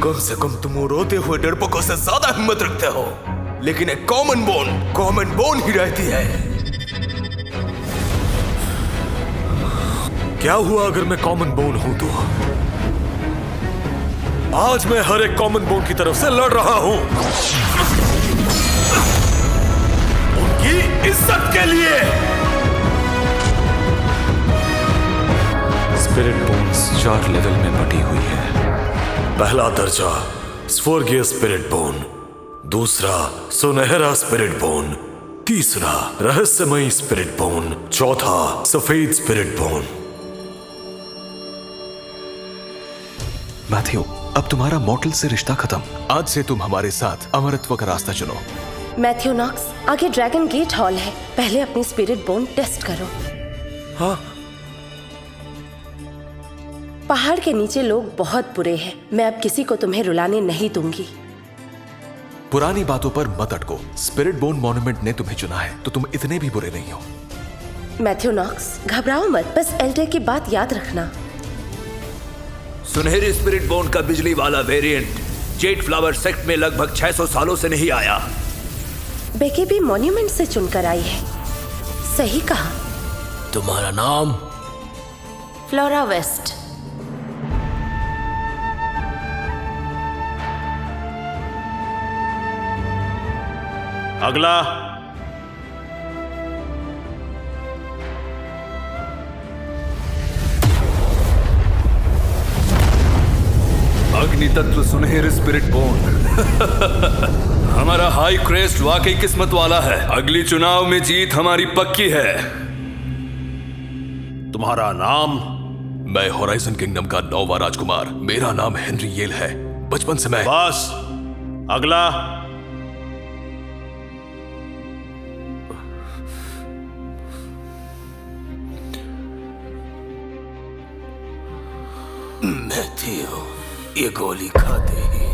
कम से कम तुम रोते हुए डरपोकों से ज्यादा हिम्मत रखते हो, लेकिन एक कॉमन बोन ही रहती है। क्या हुआ अगर मैं कॉमन बोन हूं तो? आज मैं हर एक कॉमन बोन की तरफ से लड़ रहा हूं, उनकी इज्जत के लिए। स्पिरिट बोन्स 4 लेवल में बटी हुई है। पहला दर्जा स्वर्गीय स्पिरिट बोन, दूसरा सुनहरा स्पिरिट बोन, तीसरा रहस्यमयी स्पिरिट बोन, चौथा सफेद स्पिरिट बोन। मैथ्यू, अब तुम्हारा मॉर्टल से रिश्ता खत्म। आज से तुम हमारे साथ अमरत्व का रास्ता चुनो। मैथ्यू नॉक्स, आगे ड्रैगन गेट हॉल है, पहले अपनी स्पिरिट बोन टेस्ट करो। हाँ। पहाड़ के नीचे लोग बहुत बुरे हैं, मैं अब किसी को तुम्हें रुलाने नहीं दूंगी। पुरानी बातों पर मत अटको। स्पिरिट बोन मॉन्यूमेंट ने तुम्हें चुना है, तो तुम इतने भी बुरे नहीं हो। मैथ्यू नॉक्स, घबराओ मत, बस एल्डर की बात याद रखना। सुनहरी स्पिरिट बोन का बिजली वाला वेरिएंट जेड फ्लावर सेक्ट में लगभग 600 सालों से नहीं आया। बेके भी मॉन्यूमेंट से चुनकर आई है। सही कहा। तुम्हारा नाम? Flora West. अगला। अग्नि तत्व सुनहरे स्पिरिट बोन। हमारा हाई क्रेस्ट वाकई किस्मत वाला है। अगली चुनाव में जीत हमारी पक्की है। तुम्हारा नाम? मैं होराइजन किंगडम का 9वां राजकुमार, मेरा नाम हेनरी येल है। बचपन से मैं। बस। अगला। मैथ्यू, ये गोली खाते ही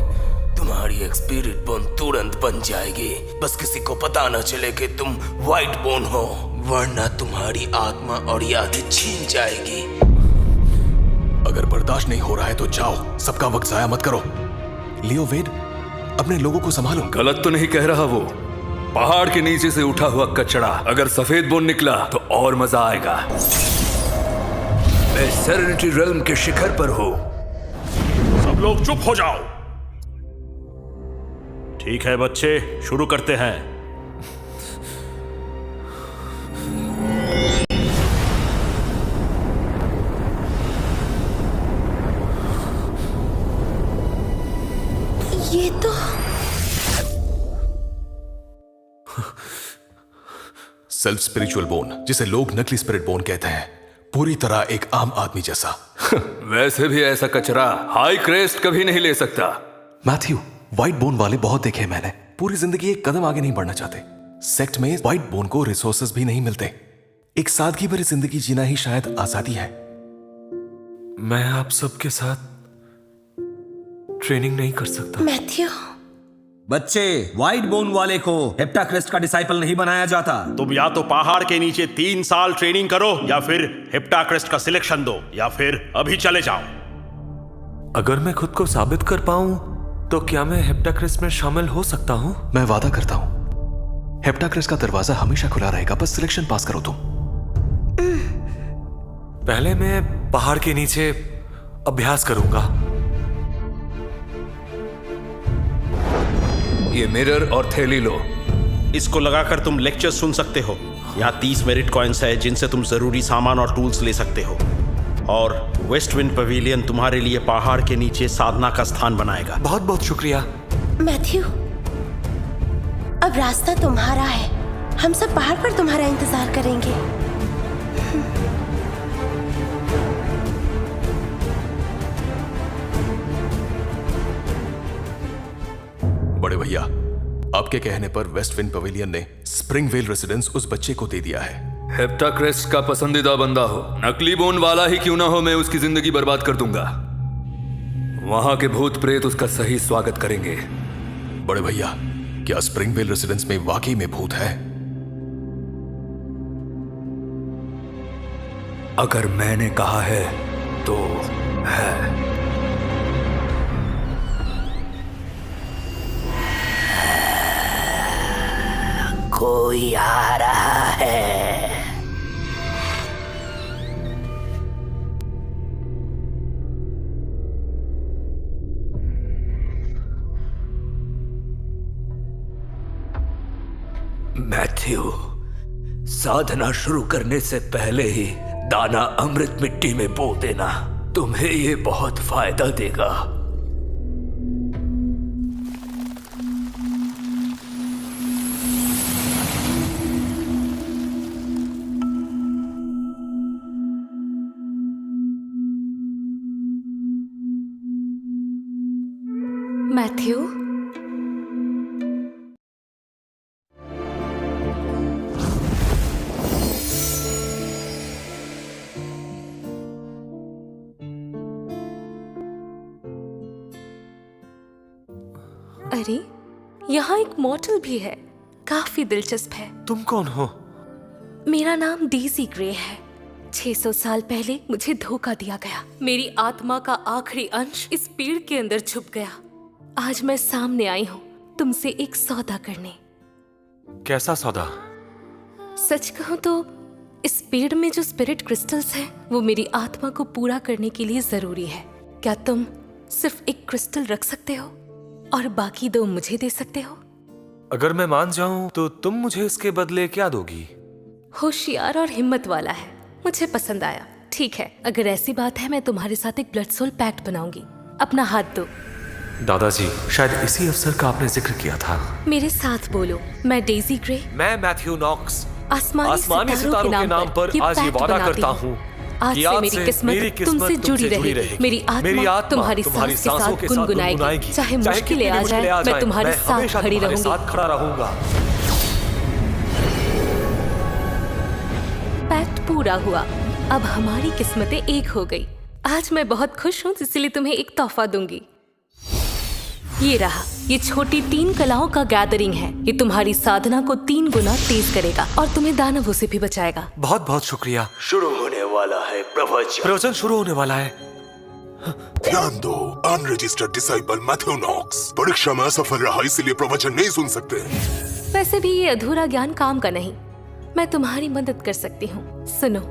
तुम्हारी एक स्पिरिट बोन तुरंत बन जाएगी। बस किसी को पता न चले कि तुम व्हाइट बोन हो, वरना तुम्हारी आत्मा और यादें छीन जाएगी। अगर बर्दाश्त नहीं हो रहा है तो जाओ, सबका वक्त जाया मत करो। लियो वेड, अपने लोगों को संभालो। गलत तो नहीं कह रहा वो। पहाड़ के नीचे से उठा हुआ कचड़ा अगर सफेद बोन निकला तो और मजा आएगा। मैं सेरेनिटी रेल्म के शिखर पर हूं। सब लोग चुप हो जाओ। ठीक है बच्चे, शुरू करते हैं। ये तो सेल्फ स्पिरिचुअल बोन, जिसे लोग नकली स्पिरिट बोन कहते हैं, पूरी तरह एक आम आदमी जैसा। वैसे भी ऐसा कचरा हाई क्रेस्ट कभी नहीं ले सकता। मैथ्यू, व्हाइट बोन वाले बहुत देखे हैं मैंने, पूरी जिंदगी एक कदम आगे नहीं बढ़ना चाहते। सेक्ट में व्हाइट बोन को रिसोर्सेज भी नहीं मिलते। एक सादगी भरी जिंदगी जीना ही शायद आजादी है। मैं आप सबके साथ ट्रेनिंग नहीं कर सकता। मैथ्यू। बच्चे, व्हाइट बोन वाले को हेप्टाक्रेस्ट का डिसाइपल नहीं बनाया जाता। तुम या तो पहाड़ के नीचे 3 साल ट्रेनिंग करो, या फिर हेप्टाक्रेस्ट का सिलेक्शन दो, या फिर अभी चले जाओ। अगर मैं खुद को साबित कर पाऊं तो क्या मैं हेप्टाक्रेस्ट में शामिल हो सकता हूं? मैं वादा करता हूं, हेप्टाक्रेस्ट का दरवाजा हमेशा खुला रहेगा, बस सिलेक्शन पास करो तुम। पहले मैं पहाड़ के नीचे अभ्यास करूंगा। ये मिरर और थैली लो। इसको लगाकर तुम लेक्चर सुन सकते हो। यहाँ 30 मेरिट कॉइन्स है जिनसे तुम जरूरी सामान और टूल्स ले सकते हो। और वेस्ट विंड पवेलियन तुम्हारे लिए पहाड़ के नीचे साधना का स्थान बनाएगा। बहुत बहुत शुक्रिया। मैथ्यू, अब रास्ता तुम्हारा है, हम सब पहाड़ पर तुम्हारा इंतजार करेंगे। बड़े भैया, आपके कहने पर वेस्ट विंड पवेलियन ने स्प्रिंगवेल रेसिडेंस उस बच्चे को दे दिया है। हेप्टाक्रेस्ट का पसंदीदा बंदा हो, नकली बोन वाला ही क्यों ना हो, मैं उसकी जिंदगी बर्बाद कर दूंगा। वहां के भूत प्रेत उसका सही स्वागत करेंगे। बड़े भैया, क्या स्प्रिंगवेल रेसिडेंस में वाकई में भूत है? अगर मैंने कहा है तो है। कोई आ रहा है। मैथ्यू, साधना शुरू करने से पहले ही दाना अमृत मिट्टी में बो देना, तुम्हें ये बहुत फायदा देगा। मैथ्यू, अरे यहाँ एक मॉडल भी है, काफी दिलचस्प है। तुम कौन हो? मेरा नाम डेज़ी ग्रे है। 600 साल पहले मुझे धोखा दिया गया। मेरी आत्मा का आखिरी अंश इस पेड़ के अंदर छुप गया। आज मैं सामने आई हूँ तुमसे एक सौदा करने। कैसा सौदा? सच कहूँ तो इस पेड़ में जो स्पिरिट क्रिस्टल्स हैं, वो मेरी आत्मा को पूरा करने के लिए जरूरी है। क्या तुम सिर्फ एक क्रिस्टल रख सकते हो और बाकी 2 मुझे दे सकते हो? अगर मैं मान जाऊं तो तुम मुझे इसके बदले क्या दोगी? होशियार और हिम्मत वाला है, मुझे पसंद आया। ठीक है, अगर ऐसी बात है मैं तुम्हारे साथ एक ब्लड सोल पैक्ट बनाऊंगी। अपना हाथ दो। दादाजी, शायद इसी अवसर का आपने जिक्र किया था। मेरे साथ बोलो। मैं डेज़ी ग्रे, मैं मैथ्यू नॉक्स, आसमानी सितारों के नाम पर ये आज ये पैक्ट वादा बनाती करता हूँ। हूँ आज से मेरी किस्मत तुमसे जुड़ी रहेगी। मेरी आत्मा तुम्हारी सांसों के साथ गुनगुनाएगी। चाहे मुश्किलें आ जाए, मैं तुम्हारे साथ खड़ी रहूंगा। पैक्ट पूरा हुआ। अब हमारी किस्मतें एक हो गई। आज मैं बहुत खुश हूँ, इसलिए तुम्हें एक तोहफा दूंगी। ये रहा, ये छोटी 3 कलाओं का गैदरिंग है। ये तुम्हारी साधना को 3 गुना तेज करेगा और तुम्हें दानवों से भी बचाएगा। बहुत बहुत शुक्रिया। शुरू होने वाला है प्रवचन शुरू होने वाला है। ध्यान दो, अनरजिस्टर्ड डिसाइपल मैथ्यू नॉक्स परीक्षा में असफल रहा, इसलिए प्रवचन नहीं सुन सकते। वैसे भी ये अधूरा ज्ञान काम का नहीं। मैं तुम्हारी मदद कर सकती हूँ। सुनो,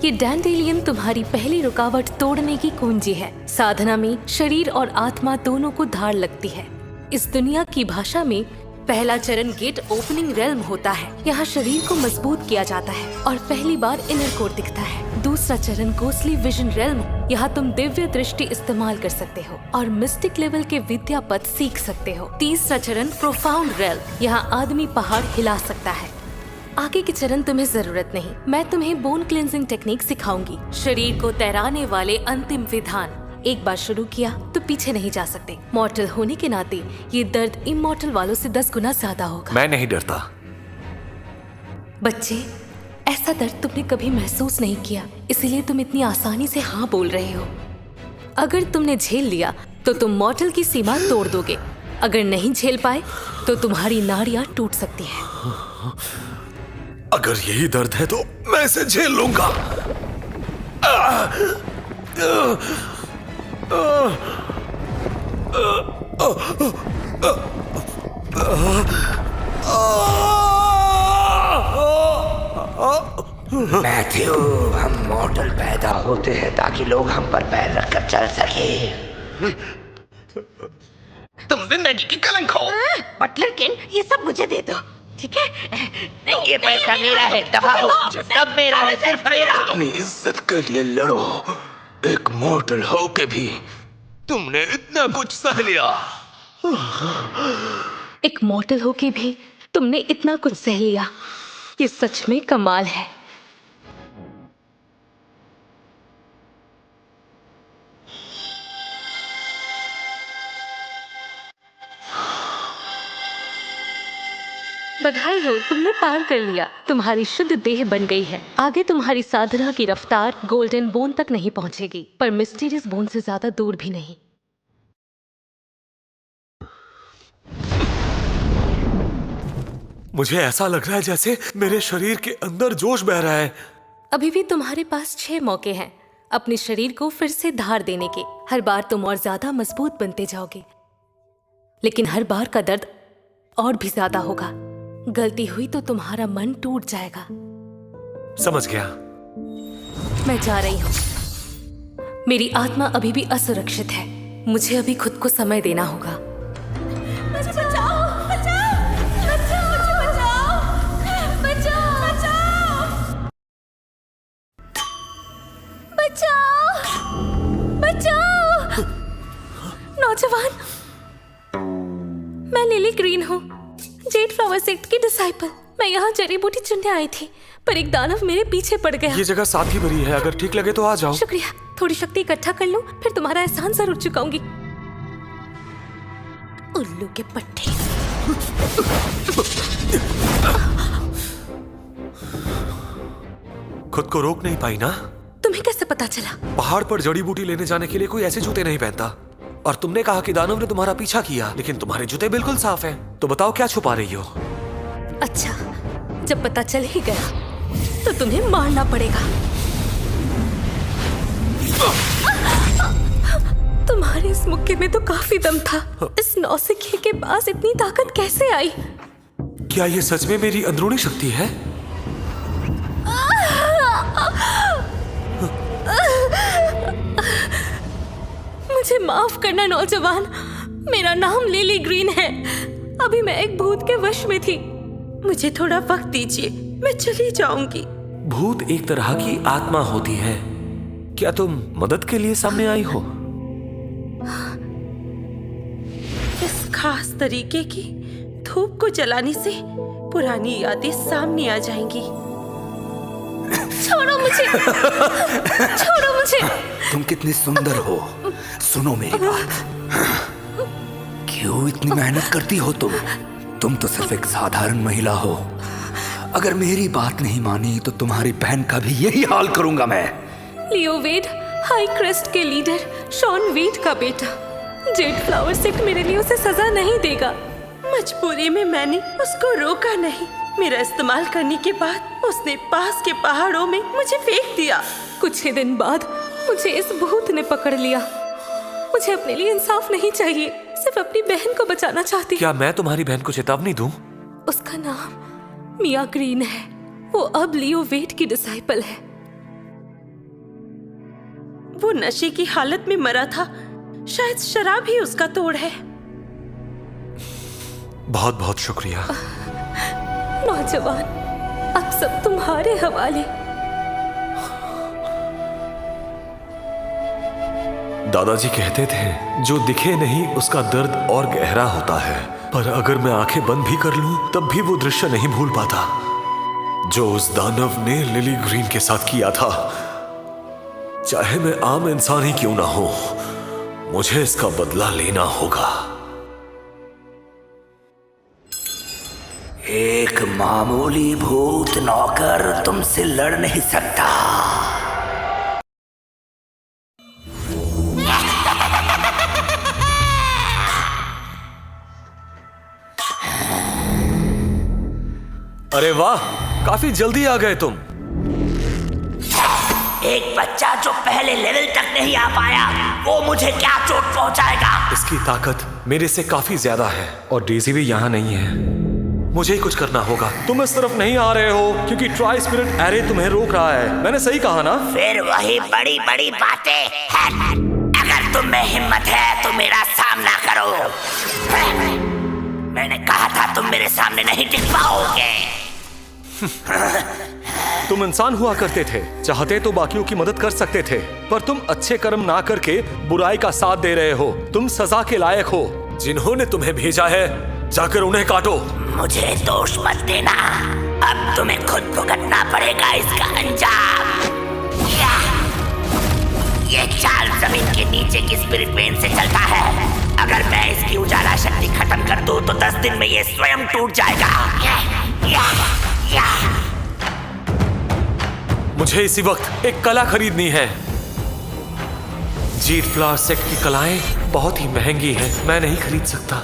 ये डैंडेलियन तुम्हारी पहली रुकावट तोड़ने की कुंजी है। साधना में शरीर और आत्मा दोनों को धार लगती है। इस दुनिया की भाषा में पहला चरण गेट ओपनिंग रेल्म होता है। यहाँ शरीर को मजबूत किया जाता है और पहली बार इनर कोर दिखता है। दूसरा चरण गोस्टली विजन रेल्म, यहाँ तुम दिव्य दृष्टि इस्तेमाल कर सकते हो और मिस्टिक लेवल के विद्या पद सीख सकते हो। तीसरा चरण प्रोफाउंड रेल्म, यहाँ आदमी पहाड़ हिला सकता है। आगे के चरण तुम्हें जरूरत नहीं। मैं तुम्हें बोन क्लेंजिंग टेक्निक सिखाऊंगी, शरीर को तैराने वाले अंतिम विधान। एक बार शुरू किया तो पीछे नहीं जा सकते। मॉर्टल होने के नाते ये दर्द इमॉर्टल वालों से 10 गुना ज्यादा होगा। मैं नहीं डरता। बच्चे, ऐसा दर्द तुमने कभी महसूस नहीं किया, इसलिए तुम इतनी आसानी से हाँ बोल रहे हो। अगर तुमने झेल लिया तो तुम मॉर्टल की सीमा तोड़ दोगे। अगर नहीं झेल पाए तो तुम्हारी नाड़ियां टूट सकती है। अगर यही दर्द है तो मैं इसे झेल लूंगा। मैथ्यू, हम मॉडल पैदा होते हैं ताकि लोग हम पर पैर रखकर चल सके। तुम जिंदगी की कलंक हो। बटलर किन, ये सब मुझे दे दो, ठीक है? नहीं, ये पैसा मेरा है। दफा हो, सब मेरा है, सिर्फ मेरा। अपनी इज्जत के लिए लड़ो। एक मॉडल हो के भी तुमने इतना कुछ सह लिया। एक मॉर्टल होके भी तुमने इतना कुछ सह लिया, ये सच में कमाल है। बधाई हो, तुमने पार कर लिया। तुम्हारी शुद्ध देह बन गई है। आगे तुम्हारी साधना की रफ्तार गोल्डन बोन तक नहीं पहुंचेगी, पर मिस्टीरियस बोन से ज्यादा दूर भी नहीं। मुझे ऐसा लग रहा है जैसे मेरे शरीर के अंदर जोश बह रहा है। अभी भी तुम्हारे पास 6 मौके हैं अपने शरीर को फिर से धार देने के। हर बार तुम और ज्यादा मजबूत बनते जाओगे, लेकिन हर बार का दर्द और भी ज्यादा होगा। गलती हुई तो तुम्हारा मन टूट जाएगा। समझ गया। मैं जा रही हूँ। मेरी आत्मा अभी भी असुरक्षित है। मुझे अभी खुद को समय देना होगा। नौजवान, मैं लिली ग्रीन हूँ, जेड फ्लावर सेक्ट की डिसाइपल। मैं यहाँ जड़ी बूटी चुनने आई थी, पर एक दानव मेरे पीछे पड़ गया। ये जगह साफ ही भरी है, अगर ठीक लगे तो आ जाओ। शुक्रिया। थोड़ी शक्ति इकट्ठा कर लूं, फिर तुम्हारा एहसान जरूर चुकाऊंगी। उल्लू के पट्टे। खुद को रोक नहीं पाई ना? तुम्हें कैसे पता चला? पहाड़ पर जड़ी बूटी लेने जाने के लिए कोई ऐसे जूते नहीं पहनता। और तुमने कहा कि दानव ने तुम्हारा पीछा किया, लेकिन तुम्हारे जूते बिल्कुल साफ हैं। तो बताओ क्या छुपा रही हो? अच्छा, जब पता चल ही गया तो तुम्हें मारना पड़ेगा। तुम्हारे इस मुक्के में तो काफी दम था। इस नौसिखिए के पास इतनी ताकत कैसे आई? क्या ये सच में मेरी अंदरूनी शक्ति है? मुझे माफ करना नौजवान, मेरा नाम लिली ग्रीन है। अभी मैं एक भूत के वश में थी। मुझे थोड़ा वक्त दीजिए, मैं चली जाऊंगी। भूत एक तरह की आत्मा होती है। क्या तुम मदद के लिए सामने आई हो? इस खास तरीके की धूप को जलाने से पुरानी यादें सामने आ जाएंगी। छोड़ो मुझे। छोड़ो मुझे। तुम कितनी सुंदर हो। सुनो मेरी बात। क्यों इतनी मेहनत करती हो तुम तो सिर्फ एक साधारण महिला हो। अगर मेरी बात नहीं मानी तो तुम्हारी बहन का भी यही हाल करूंगा मैं। लियो वेड, हाई क्रेस्ट के लीडर शॉन वेड का बेटा। जेड फ्लावर सेक्ट मेरे लिए उसे सजा नहीं देगा। मजबूरी में मैंने उसको रोका नहीं। मेरा इस्तेमाल करने के बाद उसने पास के पहाड़ों में मुझे फेंक दिया। कुछ ही दिन बाद मुझे इस भूत ने पकड़ लिया। मुझे अपने लिए इंसाफ नहीं चाहिए, सिर्फ अपनी बहन को बचाना चाहती। क्या मैं तुम्हारी बहन को चेतावनी दूं? उसका नाम मिया ग्रीन है। वो अब लियो वेड की डिसाइपल है। वो नशे की हालत में मरा था। शायद शराब ही उसका तोड़ है। बहुत बहुत शुक्रिया। नौजवान, अब सब तुम्हारे हवाले। दादाजी कहते थे, जो दिखे नहीं उसका दर्द और गहरा होता है। पर अगर मैं आंखें बंद भी कर लूं, तब भी वो दृश्य नहीं भूल पाता जो उस दानव ने लिली ग्रीन के साथ किया था। चाहे मैं आम इंसान ही क्यों ना हो, मुझे इसका बदला लेना होगा। एक मामूली भूत नौकर तुमसे लड़ नहीं सकता। अरे वाह, काफी जल्दी आ गए तुम। एक बच्चा जो पहले लेवल तक नहीं आ पाया, वो मुझे क्या चोट पहुंचाएगा? इसकी ताकत मेरे से काफी ज्यादा है और डेजी भी यहाँ नहीं है। मुझे ही कुछ करना होगा। तुम इस तरफ नहीं आ रहे हो क्योंकि ट्राई स्पिरिट एरे तुम्हें रोक रहा है। मैंने सही कहा ना? फिर वही बड़ी बड़ी बातें हैं। अगर तुम में हिम्मत है तो मेरा सामना करो। मैंने कहा था तुम मेरे सामने नहीं टिक पाओगे। तुम इंसान हुआ करते थे, चाहते तो बाकियों की मदद कर सकते थे, पर तुम अच्छे कर्म ना करके बुराई का साथ दे रहे हो। तुम सजा के लायक हो। जिन्होंने तुम्हें भेजा है, जाकर उन्हें काटो। मुझे दोष मत देना, अब तुम्हें खुद भुगतना पड़ेगा इसका अंजाम। ये चाल जमीन के नीचे की स्पिरिट वेन से चलता है। अगर मैं इसकी उजाला शक्ति खत्म कर दूं तो 10 दिन में ये स्वयं टूट जाएगा। मुझे इसी वक्त एक कला खरीदनी है। जेड फ्लावर सेक्ट की कलाएं बहुत ही महंगी हैं, मैं नहीं खरीद सकता।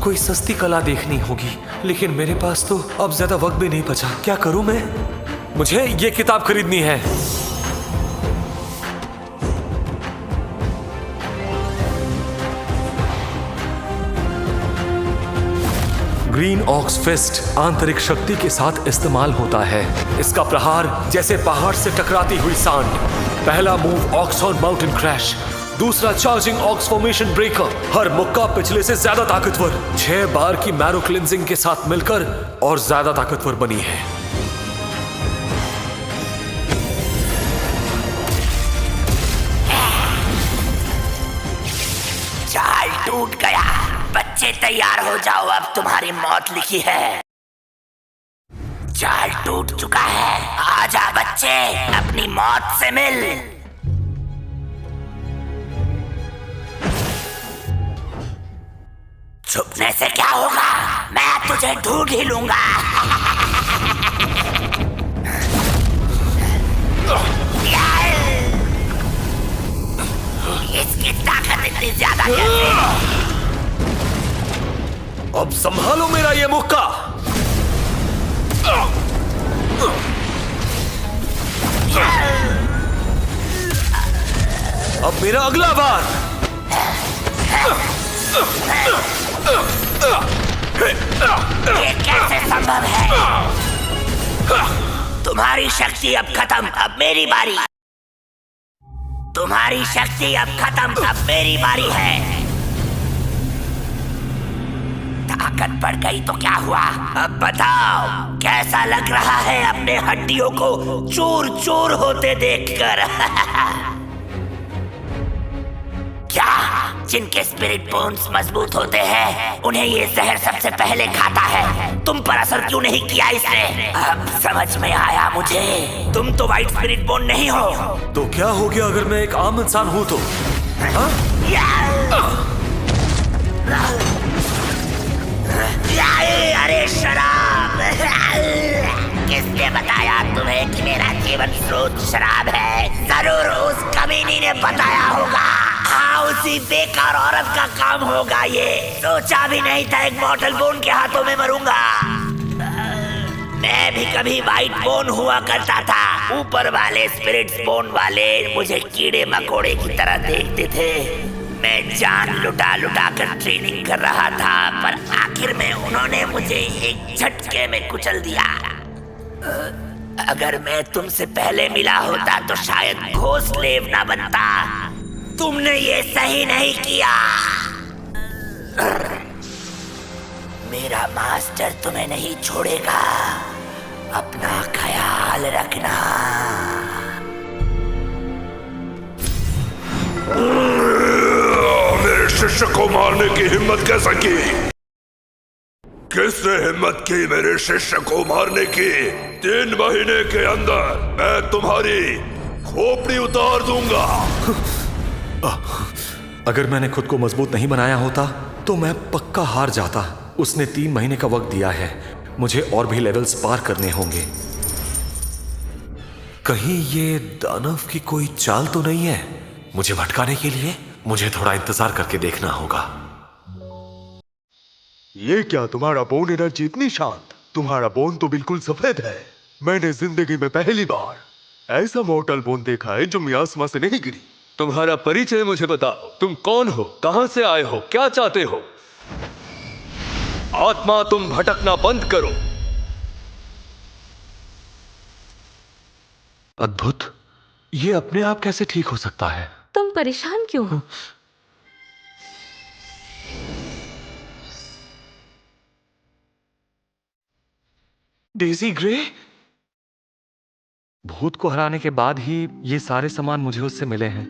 कोई सस्ती कला देखनी होगी, लेकिन मेरे पास तो अब ज्यादा वक्त भी नहीं बचा। क्या करूं मैं? मुझे ये किताब खरीदनी है। ग्रीन ऑक्स फिस्ट आंतरिक शक्ति के साथ इस्तेमाल होता है। इसका प्रहार जैसे पहाड़ से टकराती हुई सांड। पहला मूव ऑक्सहॉर्न माउंटेन क्रैश, दूसरा चार्जिंग ऑक्स फॉर्मेशन ब्रेकर। हर मुक्का पिछले से ज्यादा ताकतवर, 6 बार की मैरो क्लिंजिंग के साथ मिलकर और ज्यादा ताकतवर बनी है। जाल टूट गया। बच्चे तैयार हो जाओ, अब तुम्हारी मौत लिखी है। जाल टूट चुका है, आजा बच्चे, अपनी मौत से मिल। छुपने से क्या होगा, मैं तुझे ढूंढ ही लूंगा। इसकी ताकत इतनी ज्यादा कैसे? अब संभालो मेरा ये मुक्का। अब मेरा अगला बार। ये कैसे संभव है? तुम्हारी शक्ति अब खत्म, अब मेरी बारी। तुम्हारी शक्ति अब खत्म, अब मेरी बारी है। ताकत बढ़ गई तो क्या हुआ? अब बताओ कैसा लग रहा है अपने हड्डियों को चूर चूर होते देखकर? क्या जिनके स्पिरिट बोन्स मजबूत होते हैं उन्हें ये जहर सबसे पहले खाता है? तुम पर असर क्यों नहीं किया इसने? अब समझ में आया मुझे, तुम तो वाइट स्पिरिट बोन नहीं हो। तो क्या हो गया अगर मैं एक आम इंसान हूं तो? अरे शराब! किसने बताया तुम्हें कि मेरा जीवन स्रोत शराब है? जरूर उस कमीनी ने बताया होगा। हाँ, उसी बेकार औरत का काम होगा ये। सोचा भी नहीं था एक मॉर्टल बोन के हाथों में मरूंगा। मैं भी कभी वाइट बोन हुआ करता था। ऊपर वाले स्पिरिट्स बोन वाले मुझे कीड़े मकोड़े की तरह देखते थे। मैं जान लुटा लुटा कर ट्रेनिंग कर रहा था, पर आखिर में उन्होंने मुझे एक झटके में कुचल दिया। अगर मैं तुमसे पहले मिला होता तो शायद घोस्लेव ना बनता। तुमने ये सही नहीं किया। मेरा मास्टर तुम्हें नहीं छोड़ेगा, अपना ख्याल रखना। मेरे शिष्य को मारने की हिम्मत कैसे की? किसने हिम्मत की मेरे शिष्य को मारने की? 3 महीने के अंदर मैं तुम्हारी खोपड़ी उतार दूंगा। अगर मैंने खुद को मजबूत नहीं बनाया होता तो मैं पक्का हार जाता। उसने 3 महीने का वक्त दिया है, मुझे और भी लेवल्स पार करने होंगे। कहीं ये दानव की कोई चाल तो नहीं है मुझे भटकाने के लिए? मुझे थोड़ा इंतजार करके देखना होगा। ये क्या, तुम्हारा बोन एनर्जी इतनी शांत? तुम्हारा बोन तो बिल्कुल सफेद है। मैंने जिंदगी में पहली बार ऐसा मॉर्टल बोन देखा है जो मियास्मा से नहीं गिरी। तुम्हारा परिचय मुझे बताओ। तुम कौन हो, कहां से आए हो, क्या चाहते हो? आत्मा, तुम भटकना बंद करो। अद्भुत, ये अपने आप कैसे ठीक हो सकता है? तुम परेशान क्यों हो? Daisy grey? भूत को हराने के बाद ही ये सारे सामान मुझे उससे मिले हैं।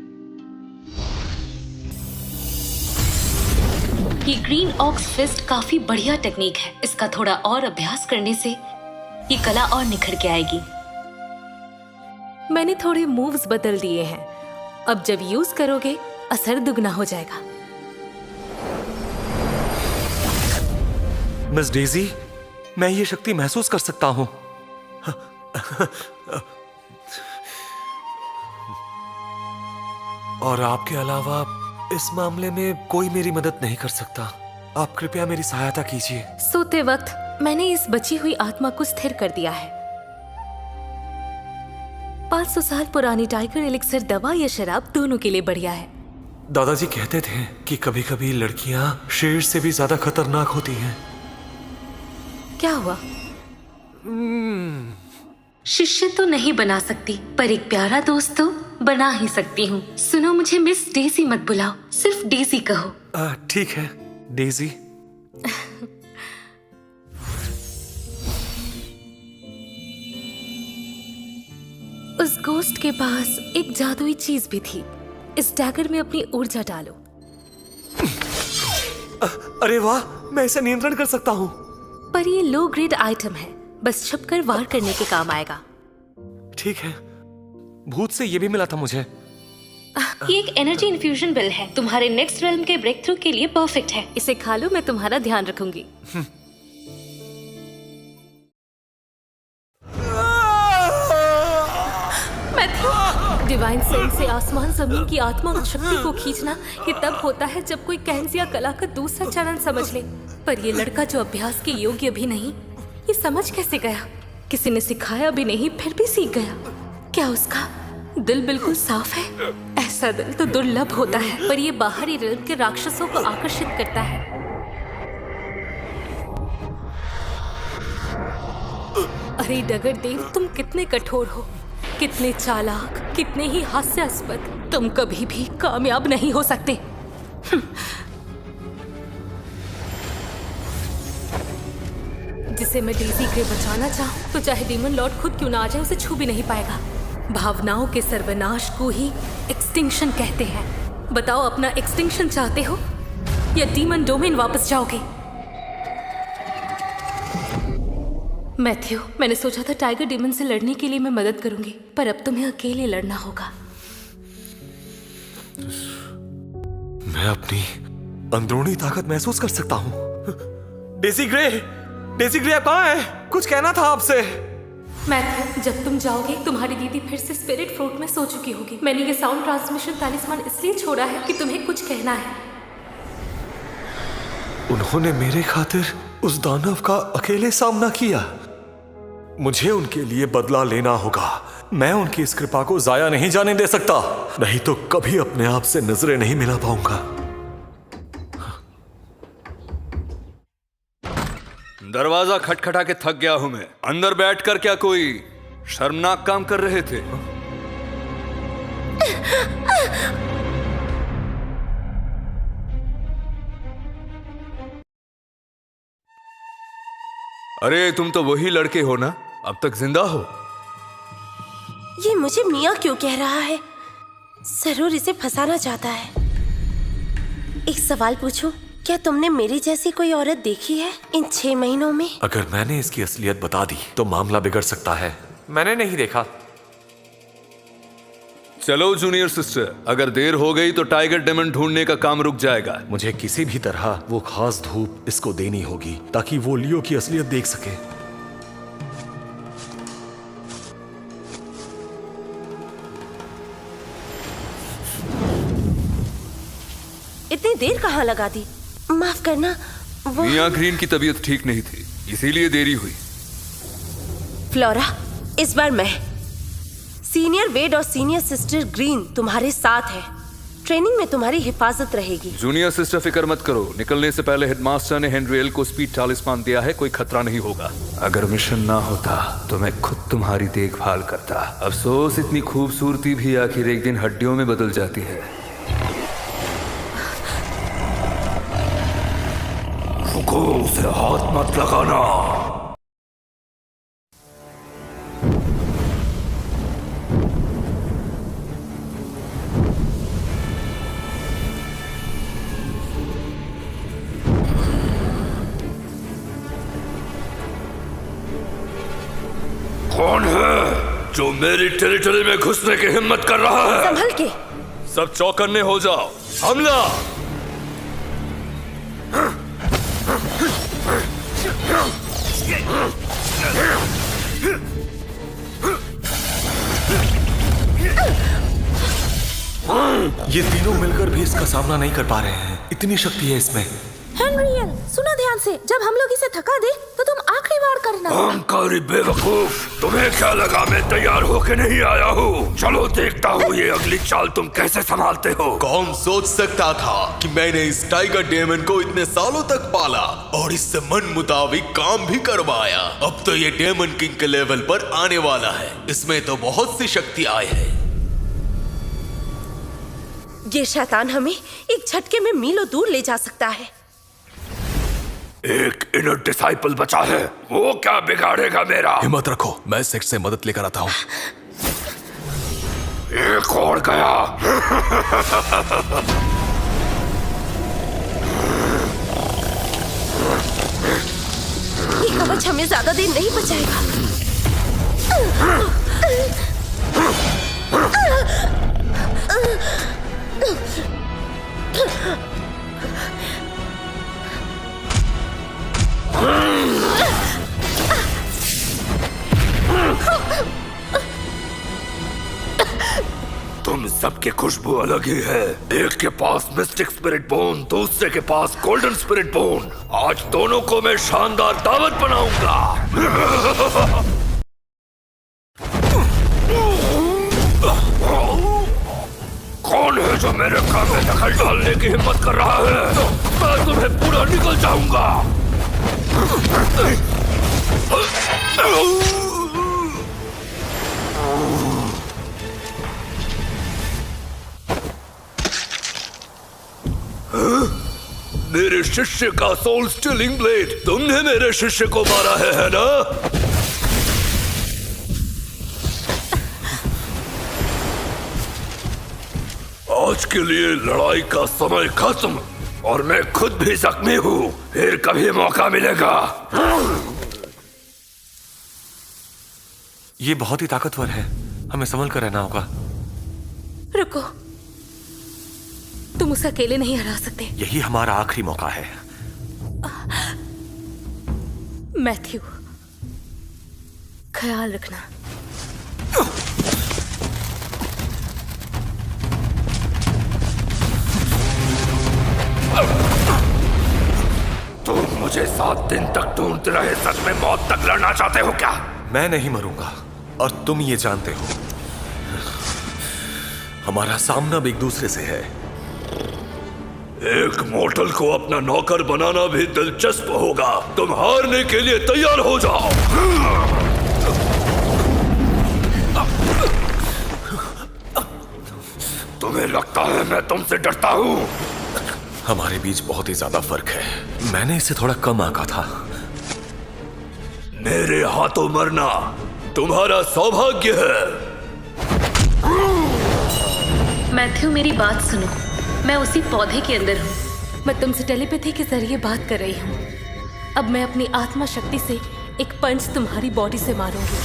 ये ग्रीन ऑक्स फिस्ट काफी बढ़िया टेक्निक है। इसका थोड़ा और अभ्यास करने से ये कला और निखर के आएगी। मैंने थोड़े मूव्स बदल दिए हैं, अब जब यूज करोगे असर दुगना हो जाएगा। मिस डेजी, मैं ये शक्ति महसूस कर सकता हूं। और आपके अलावा इस मामले में कोई मेरी मदद नहीं कर सकता। आप कृपया मेरी सहायता कीजिए। सोते वक्त मैंने इस बची हुई आत्मा को स्थिर कर दिया है। 500 साल पुरानी टाइगर एलिक्सर दवा या शराब दोनों के लिए बढ़िया है। दादाजी कहते थे कि कभी कभी लड़कियां शेर से भी ज्यादा खतरनाक होती हैं। क्या हुआ? शिष्य तो नहीं बना सकती, पर एक प्यारा दोस्त तो बना ही सकती हूँ। सुनो, मुझे मिस डेजी मत बुलाओ, सिर्फ डेजी कहो। ठीक है डेजी। उस गोस्ट के पास एक जादुई चीज भी थी। इस डैगर में अपनी ऊर्जा डालो। अरे वाह, मैं इसे नियंत्रण कर सकता हूँ। पर ये लो ग्रेड आइटम है, बस छुपकर वार करने के काम आएगा। ठीक है, भूत से ये भी मिला था मुझे। ये एक एनर्जी इन्फ्यूजन बिल है, तुम्हारे नेक्स्ट रेल्म के ब्रेक थ्रू के लिए परफेक्ट है। इसे खा लो, मैं तुम्हारा ध्यान रखूंगी। डिवाइन सेंस से आसमान जमीन की आत्मा और शक्ति को खींचना ये तब होता है जब कोई कैंस या कला का दूसरा चरण समझ ले। पर ये लड़का जो अभ्यास के योग्य भी नहीं, ये समझ कैसे गया? किसी ने सिखाया भी नहीं, फिर भी सीख गया। क्या उसका दिल बिल्कुल साफ है? ऐसा दिल तो दुर्लभ होता है, पर ये बाहरी रिल्म के राक्षसों को आकर्षित करता है। अरे डगर देव, तुम कितने कठोर हो, कितने चालाक, कितने ही हास्यास्पद। तुम कभी भी कामयाब नहीं हो सकते। जिसे मैं डेजी ग्रे बचाना चाहूं तो चाहे डीमन लॉर्ड खुद क्यों ना आ जाए, उसे छू भी नहीं पाएगा। भावनाओं के सर्वनाश को ही एक्सटिंक्शन कहते हैं। बताओ, अपना एक्सटिंक्शन चाहते हो या डीमन डोमेन वापस जाओगे? मैथ्यू, मैंने सोचा था टाइगर डीमन से लड़ने के लिए मैं मदद करूंगी, पर अब तुम्हें अकेले लड़ना होगा। मैं अपनी अंदरूनी ताकत महसूस कर सकता हूँ। डेजी ग्रे, डेजी ग्रे, आप कहाँ हैं? कुछ कहना था आपसे। मैथ्यू, जब तुम जाओगे तुम्हारी दीदी फिर से स्पिरिट फ्रूट में सो चुकी होगी। मैंने ये साउंड ट्रांसमिशन तालिस्मान इसलिए छोड़ा है कि तुम्हें कुछ कहना है। उन्होंने मेरे खातिर उस दानव का अकेले सामना किया। मुझे उनके लिए बदला लेना होगा। मैं उनकी इस कृपा को जाया नहीं जाने दे सकता, नहीं तो कभी अपने आप से नजरें नहीं मिला पाऊंगा। दरवाजा खटखटा के थक गया हूं मैं। अंदर बैठकर क्या कोई शर्मनाक काम कर रहे थे? अरे तुम तो वही लड़के हो ना, अब तक जिंदा हो? ये मुझे मियाँ क्यों कह रहा है? जरूर इसे फंसाना चाहता है। एक सवाल पूछूं, क्या तुमने मेरी जैसी कोई औरत देखी है इन 6 महीनों में? अगर मैंने इसकी असलियत बता दी तो मामला बिगड़ सकता है। मैंने नहीं देखा। चलो जूनियर सिस्टर, अगर देर हो गई तो टाइगर डेमन ढूंढने का काम रुक जाएगा। मुझे किसी भी तरह वो खास धूप इसको देनी होगी ताकि वो लियो की असलियत देख सके। इतनी देर कहाँ लगा दी? माफ करना, वो मियाँ ग्रीन की तबीयत ठीक नहीं थी, इसीलिए देरी हुई। फ्लोरा, इस बार मैं, सीनियर वेड और सीनियर सिस्टर ग्रीन तुम्हारे साथ है। ट्रेनिंग में तुम्हारी हिफाजत रहेगी। जूनियर सिस्टर फिक्र मत करो, निकलने से पहले हेडमास्टर ने हेनरियल को स्पीड टालिस्मान दिया है, कोई खतरा नहीं होगा। अगर मिशन ना होता तो मैं खुद तुम्हारी देखभाल करता। अफसोस इतनी खूबसूरती भी आखिर एक दिन हड्डियों में बदल जाती है। रुको, उसे हाथ मत लगाना। कौन है जो मेरी टेरिटरी में घुसने की हिम्मत कर रहा है? संभल के। सब चौकन्ने हो जाओ, हमला! ये तीनों मिलकर भी इसका सामना नहीं कर पा रहे हैं। इतनी शक्ति है इसमें। हेनरियल, सुनो ध्यान से। जब हम लोग इसे थका दे तो तुम आखिरी बार करना। अहंकारी बेवकूफ, तुम्हें क्या लगा मैं तैयार होके नहीं आया हूँ? चलो देखता हूँ ये अगली चाल तुम कैसे संभालते हो। कौन सोच सकता था कि मैंने इस टाइगर डेमन को इतने सालों तक पाला और इससे मन मुताबिक काम भी करवाया। अब तो ये डेमन किंग के लेवल पर आने वाला है। इसमें तो बहुत सी शक्तियां हैं। ये शैतान हमें एक झटके में मीलों दूर ले जा सकता है। एक इनर डिसाइपल बचा है, वो क्या बिगाड़ेगा मेरा? हिम्मत रखो, मैं सेक्ट से मदद लेकर आता हूँ। एक और गया। ये कवच हमें ज्यादा देर नहीं बचाएगा। तुम सबकी खुशबू अलग ही है। एक के पास मिस्टिक स्पिरिट बोन, दूसरे के पास गोल्डन स्पिरिट बोन। आज दोनों को मैं शानदार दावत बनाऊंगा। कौन है जो मेरे काम में दखल डालने की हिम्मत कर रहा है? मैं तुम्हें पूरा निकल जाऊंगा। मेरे शिष्य का सोल स्टीलिंग ब्लेड, तुमने मेरे शिष्य को मारा है ना? आज के लिए लड़ाई का समय खत्म और मैं खुद भी जख्मी हूँ। फिर कभी मौका मिलेगा। ये बहुत ही ताकतवर है, हमें संभल कर रहना होगा। रुको, तुम उसे अकेले नहीं हरा सकते। यही हमारा आखिरी मौका है। मैथ्यू, ख्याल रखना। तुम मुझे 7 दिन तक ढूंढते रहे, सच में मौत तक लड़ना चाहते हो क्या? मैं नहीं मरूंगा और तुम ये जानते हो। हमारा सामना भी एक दूसरे से है। एक मोर्टल को अपना नौकर बनाना भी दिलचस्प होगा। तुम हारने के लिए तैयार हो जाओ। तुम्हें लगता है मैं तुमसे डरता हूँ? हमारे बीच बहुत ही ज्यादा फर्क है। मैंने इसे थोड़ा कम आंका था। मेरे हाथों मरना तुम्हारा सौभाग्य है। मैथ्यू, मेरी बात सुनो। मैं उसी पौधे के अंदर हूँ। मैं तुमसे टेलीपैथी के जरिए बात कर रही हूँ। अब मैं अपनी आत्मा शक्ति से एक पंच तुम्हारी बॉडी से मारूंगी।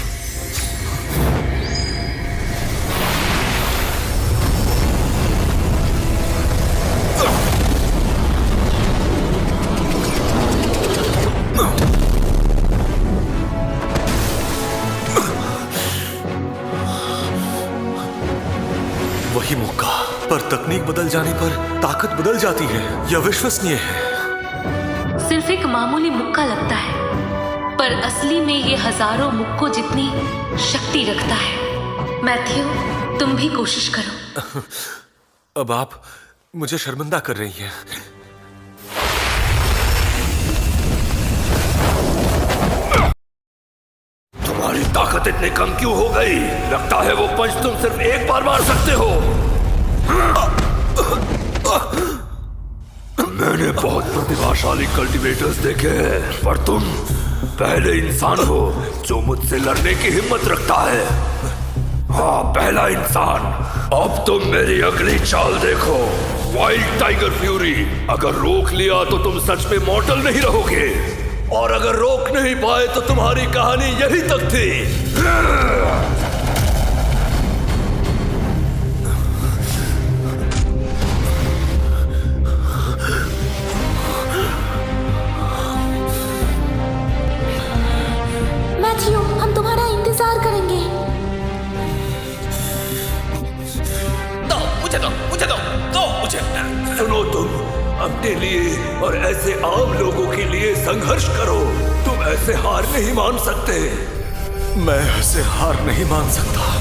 वही मुक्का, पर तकनीक बदल जाने पर ताकत बदल जाती है। यह विश्वसनीय है। सिर्फ एक मामूली मुक्का लगता है, पर असली में ये हजारों मुक्कों जितनी शक्ति रखता है। मैथ्यू, तुम भी कोशिश करो। अब आप मुझे शर्मिंदा कर रही हैं। तुम्हारी ताकत इतनी कम क्यों हो गई? लगता है वो पंच तुम सिर्फ एक बार मार सकते हो। मैंने बहुत प्रतिभाशाली कल्टीवेटर्स देखे हैं, पर तुम पहले इंसान हो जो मुझसे लड़ने की हिम्मत रखता है। हाँ, पहला इंसान। अब तुम मेरी अगली चाल देखो, वाइल्ड टाइगर फ्यूरी। अगर रोक लिया तो तुम सच में मॉर्टल नहीं रहोगे, और अगर रोक नहीं पाए तो तुम्हारी कहानी यही तक थी। मैथ्यू, हम तुम्हारा इंतजार करेंगे। मुझे दो। सुनो, तुम अपने लिए और ऐसे आम लोगों के लिए संघर्ष करो। तुम ऐसे हार नहीं मान सकते। मैं ऐसे हार नहीं मान सकता।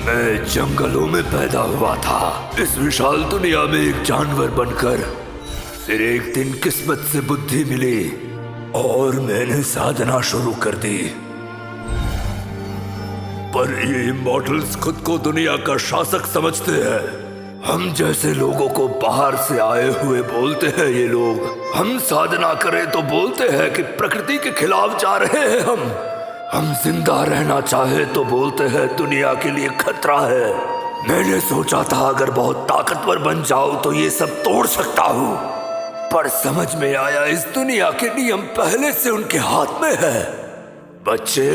मैं जंगलों में पैदा हुआ था, इस विशाल दुनिया में एक जानवर बनकर। फिर एक दिन किस्मत से बुद्धि मिली और मैंने साधना शुरू कर दी। पर ये इमॉर्टल्स खुद को दुनिया का शासक समझते हैं। हम जैसे लोगों को बाहर से आए हुए बोलते हैं ये लोग। हम साधना करें तो बोलते हैं कि प्रकृति के खिलाफ जा रहे हैं हम जिंदा रहना चाहे तो बोलते हैं दुनिया के लिए खतरा है। मैंने सोचा था अगर बहुत ताकतवर बन जाऊं तो ये सब तोड़ सकता हूं, पर समझ में आया इस दुनिया के नियम पहले से उनके हाथ में है। बच्चे,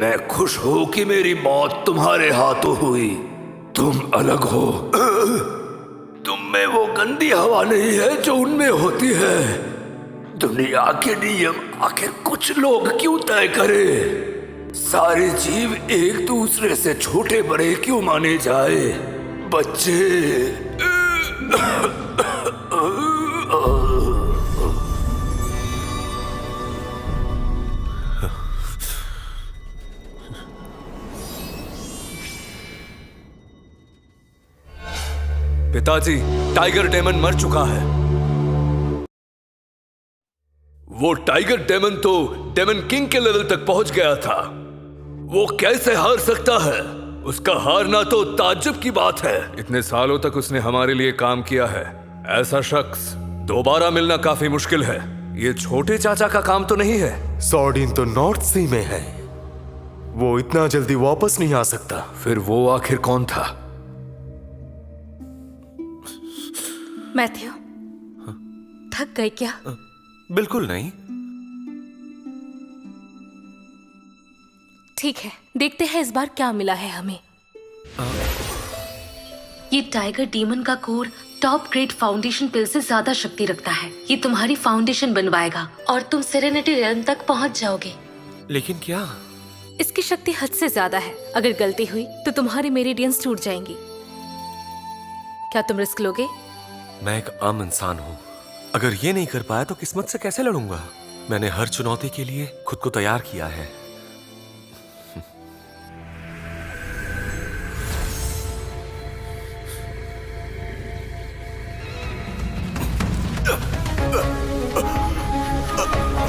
मैं खुश हूं कि मेरी मौत तुम्हारे हाथों हुई। तुम अलग हो। तुम में वो गंदी हवा नहीं है जो उनमें होती है। दुनिया के नियम आखिर कुछ लोग क्यों तय करें? सारे जीव एक दूसरे से छोटे बड़े क्यों माने जाए? बच्चे, पिताजी, टाइगर डेमन मर चुका है। वो टाइगर डेमन तो डेमन किंग के लेवल तक पहुंच गया था। वो कैसे हार सकता है? उसका हारना तो ताज्जुब की बात है। इतने सालों तक उसने हमारे लिए काम किया है। ऐसा शख्स दोबारा मिलना काफी मुश्किल है। ये छोटे चाचा का काम तो नहीं है। सॉर्डिन तो नॉर्थ सी में है, वो इतना जल्दी वापस नहीं आ सकता। फिर वो आखिर कौन था? मैथ्यू, थक गए क्या? बिल्कुल नहीं। ठीक है, देखते हैं इस बार क्या मिला है हमें। ये टाइगर डीमन का कोर टॉप ग्रेड फाउंडेशन पिल से ज्यादा शक्ति रखता है। ये तुम्हारी फाउंडेशन बनवाएगा और तुम सेरेनिटी रेलम तक पहुंच जाओगे। लेकिन क्या? इसकी शक्ति हद से ज्यादा है। अगर गलती हुई तो तुम्हारी मेरिडियंस टूट जाएंगी। क्या तुम रिस्क लोगे? मैं एक आम इंसान हूँ। अगर ये नहीं कर पाया तो किस्मत से कैसे लड़ूंगा? मैंने हर चुनौती के लिए खुद को तैयार किया है।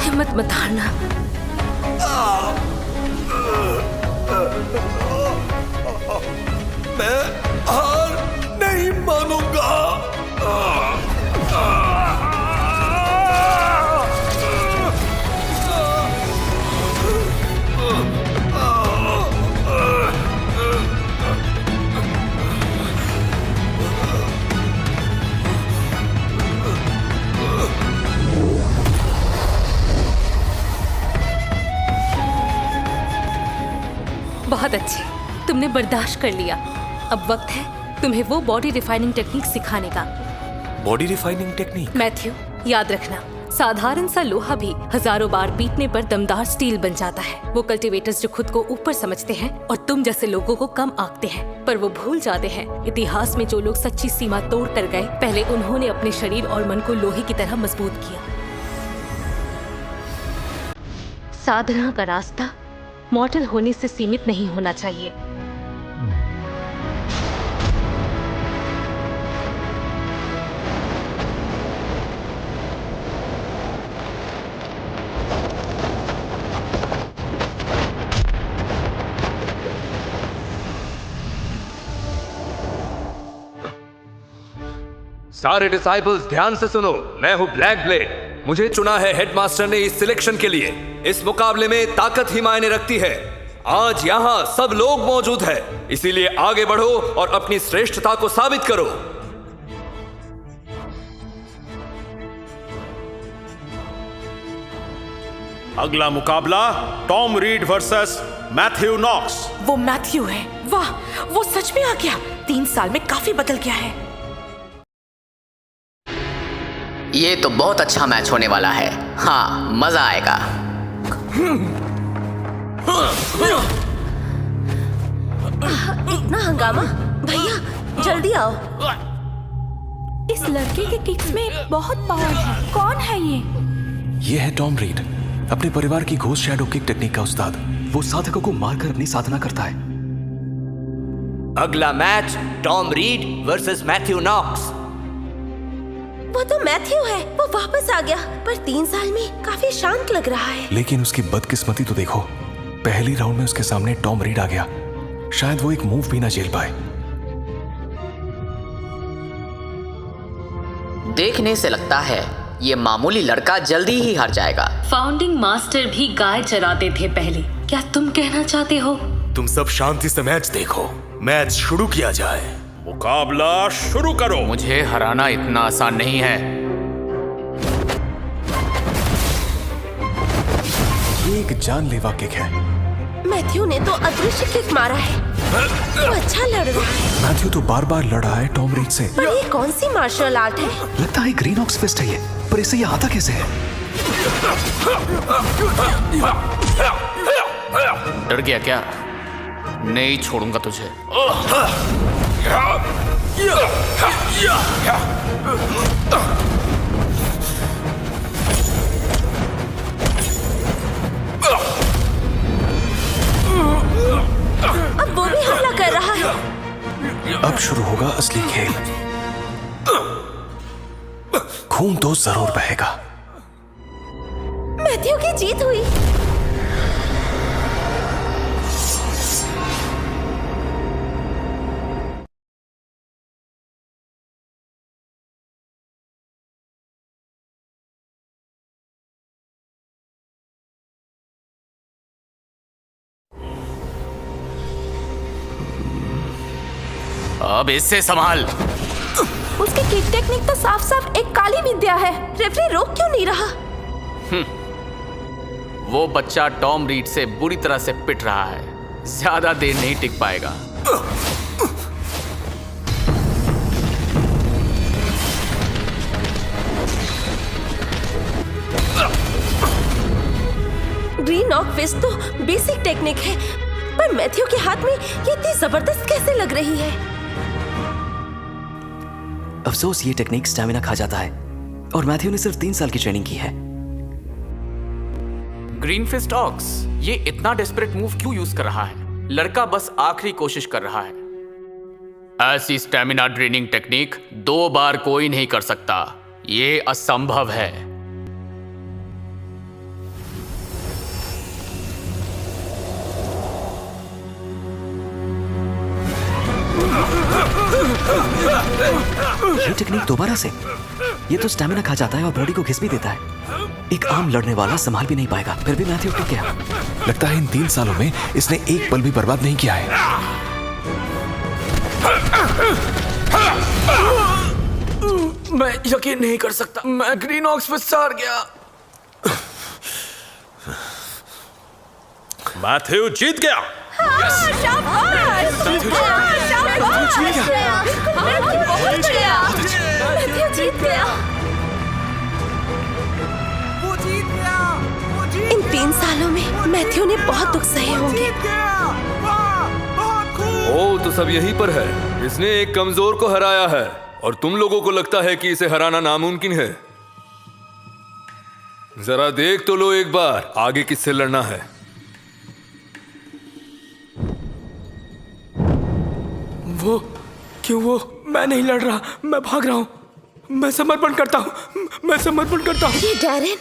हिम्मत मत हारना। मैं हार नहीं मानूंगा। बहुत अच्छे, तुमने बर्दाश्त कर लिया। अब वक्त है तुम्हें वो बॉडी रिफाइनिंग टेक्निक सिखाने का। Body refining technique? मैथ्यू, याद रखना, साधारण सा लोहा भी हजारों बार पीटने पर दमदार स्टील बन जाता है। वो कल्टीवेटर्स जो खुद को ऊपर समझते हैं और तुम जैसे लोगों को कम आंकते हैं, पर वो भूल जाते हैं इतिहास में जो लोग सच्ची सीमा तोड़ कर गए, पहले उन्होंने अपने शरीर और मन को लोहे की तरह मजबूत किया। साधना का रास्ता मॉर्टल होने से सीमित नहीं होना चाहिए। सारे डिसाइपल्स ध्यान से सुनो। मैं हूँ ब्लैक ब्लेड। मुझे चुना है हेडमास्टर ने इस सिलेक्शन के लिए। इस मुकाबले में ताकत ही मायने रखती है। आज यहाँ सब लोग मौजूद हैं, इसीलिए आगे बढ़ो और अपनी श्रेष्ठता को साबित करो। अगला मुकाबला Tom Reed versus Matthew Knox. वो मैथ्यू है। वाह, वो सच में आ गया। 3 साल में काफी बदल गया है। ये तो बहुत अच्छा मैच होने वाला है। हाँ, मजा आएगा। इतना हंगामा, भैया जल्दी आओ। इस लड़के के किक्स में बहुत पावर है। कौन है ये? ये है टॉम रीड, अपने परिवार की घोस्ट शैडो किक टेक्निक का उस्ताद। वो साधकों को मारकर अपनी साधना करता है। अगला match Tom Reed versus Matthew Knox. वो तो मैथ्यू है, वो वापस आ गया, पर 3 साल में काफी शांत लग रहा है। लेकिन उसकी बदकिस्मती तो देखो, पहली राउंड में उसके सामने टॉम रीड आ गया। शायद वो एक मूव भी ना झेल पाए। देखने से लगता है ये मामूली लड़का जल्दी ही हार जाएगा। फाउंडिंग मास्टर भी गाय चराते थे पहले। क्या तुम कहना चाहते हो? तुम सब शांति से मैच देखो, मैच शुरू किया जाए। मुकाबला शुरू करो। मुझे हराना इतना आसान नहीं है। ये एक जानलेवा किक है। मैथ्यू ने तो अदृश्य किक मारा है। वो अच्छा लड़ रहा है। मैथ्यू तो बार बार लड़ा है टॉम रीड से। पर ये कौन सी मार्शल आर्ट है? लगता है ग्रीन ऑक्स फिस्ट है ये, पर इसे ये आता कैसे है? डर गया क्या? नहीं छोड़ूंगा तुझे। अब वो भी हमला कर रहा है। अब शुरू होगा असली खेल। खून तो जरूर बहेगा। मैथ्यू की जीत हुई। अब इससे संभाल। उसकी किक टेक्निक तो साफ साफ एक काली विद्या है। रेफरी रोक क्यों नहीं रहा? वो बच्चा टॉम रीड से बुरी तरह से पिट रहा है, ज्यादा देर नहीं टिक पाएगा। ग्रीन ऑक फिस्ट तो बेसिक टेक्निक है, पर मैथ्यू के हाथ में ये इतनी जबरदस्त कैसे लग रही है? अफसोस ये टेक्निक स्टैमिना खा जाता है, और मैथ्यू ने सिर्फ 3 साल की ट्रेनिंग की है। ग्रीन फिस्ट ऑक्स ये इतना डेस्परेट मूव क्यों यूज कर रहा है? लड़का बस आखिरी कोशिश कर रहा है। ऐसी स्टैमिना ड्रेनिंग टेक्निक 2 बार कोई नहीं कर सकता। ये असंभव है। ये टेक्निक दोबारा से? ये तो स्टैमिना खा जाता है और बॉडी को घिस भी देता है। एक आम लड़ने वाला संभाल भी नहीं पाएगा। फिर भी मैथ्यू टिक गया। लगता है इन 3 सालों में इसने एक पल भी बर्बाद नहीं किया है। मैं यकीन नहीं कर सकता, मैं ग्रीन ऑक्स फिस्ट से हार गया। मैथ्यू जीत गया। इन 3 सालों में मैथ्यू ने बहुत दुख सहे होंगे। ओ तो सब यहीं पर है। इसने एक कमजोर को हराया है और तुम लोगों को लगता है कि इसे हराना नामुमकिन है। जरा देख तो लो एक बार आगे किससे लड़ना है। वो क्यों? वो मैं नहीं लड़ रहा, मैं भाग रहा हूं। मैं समर्पण करता हूं, मैं समर्पण करता हूं। ये डैरेन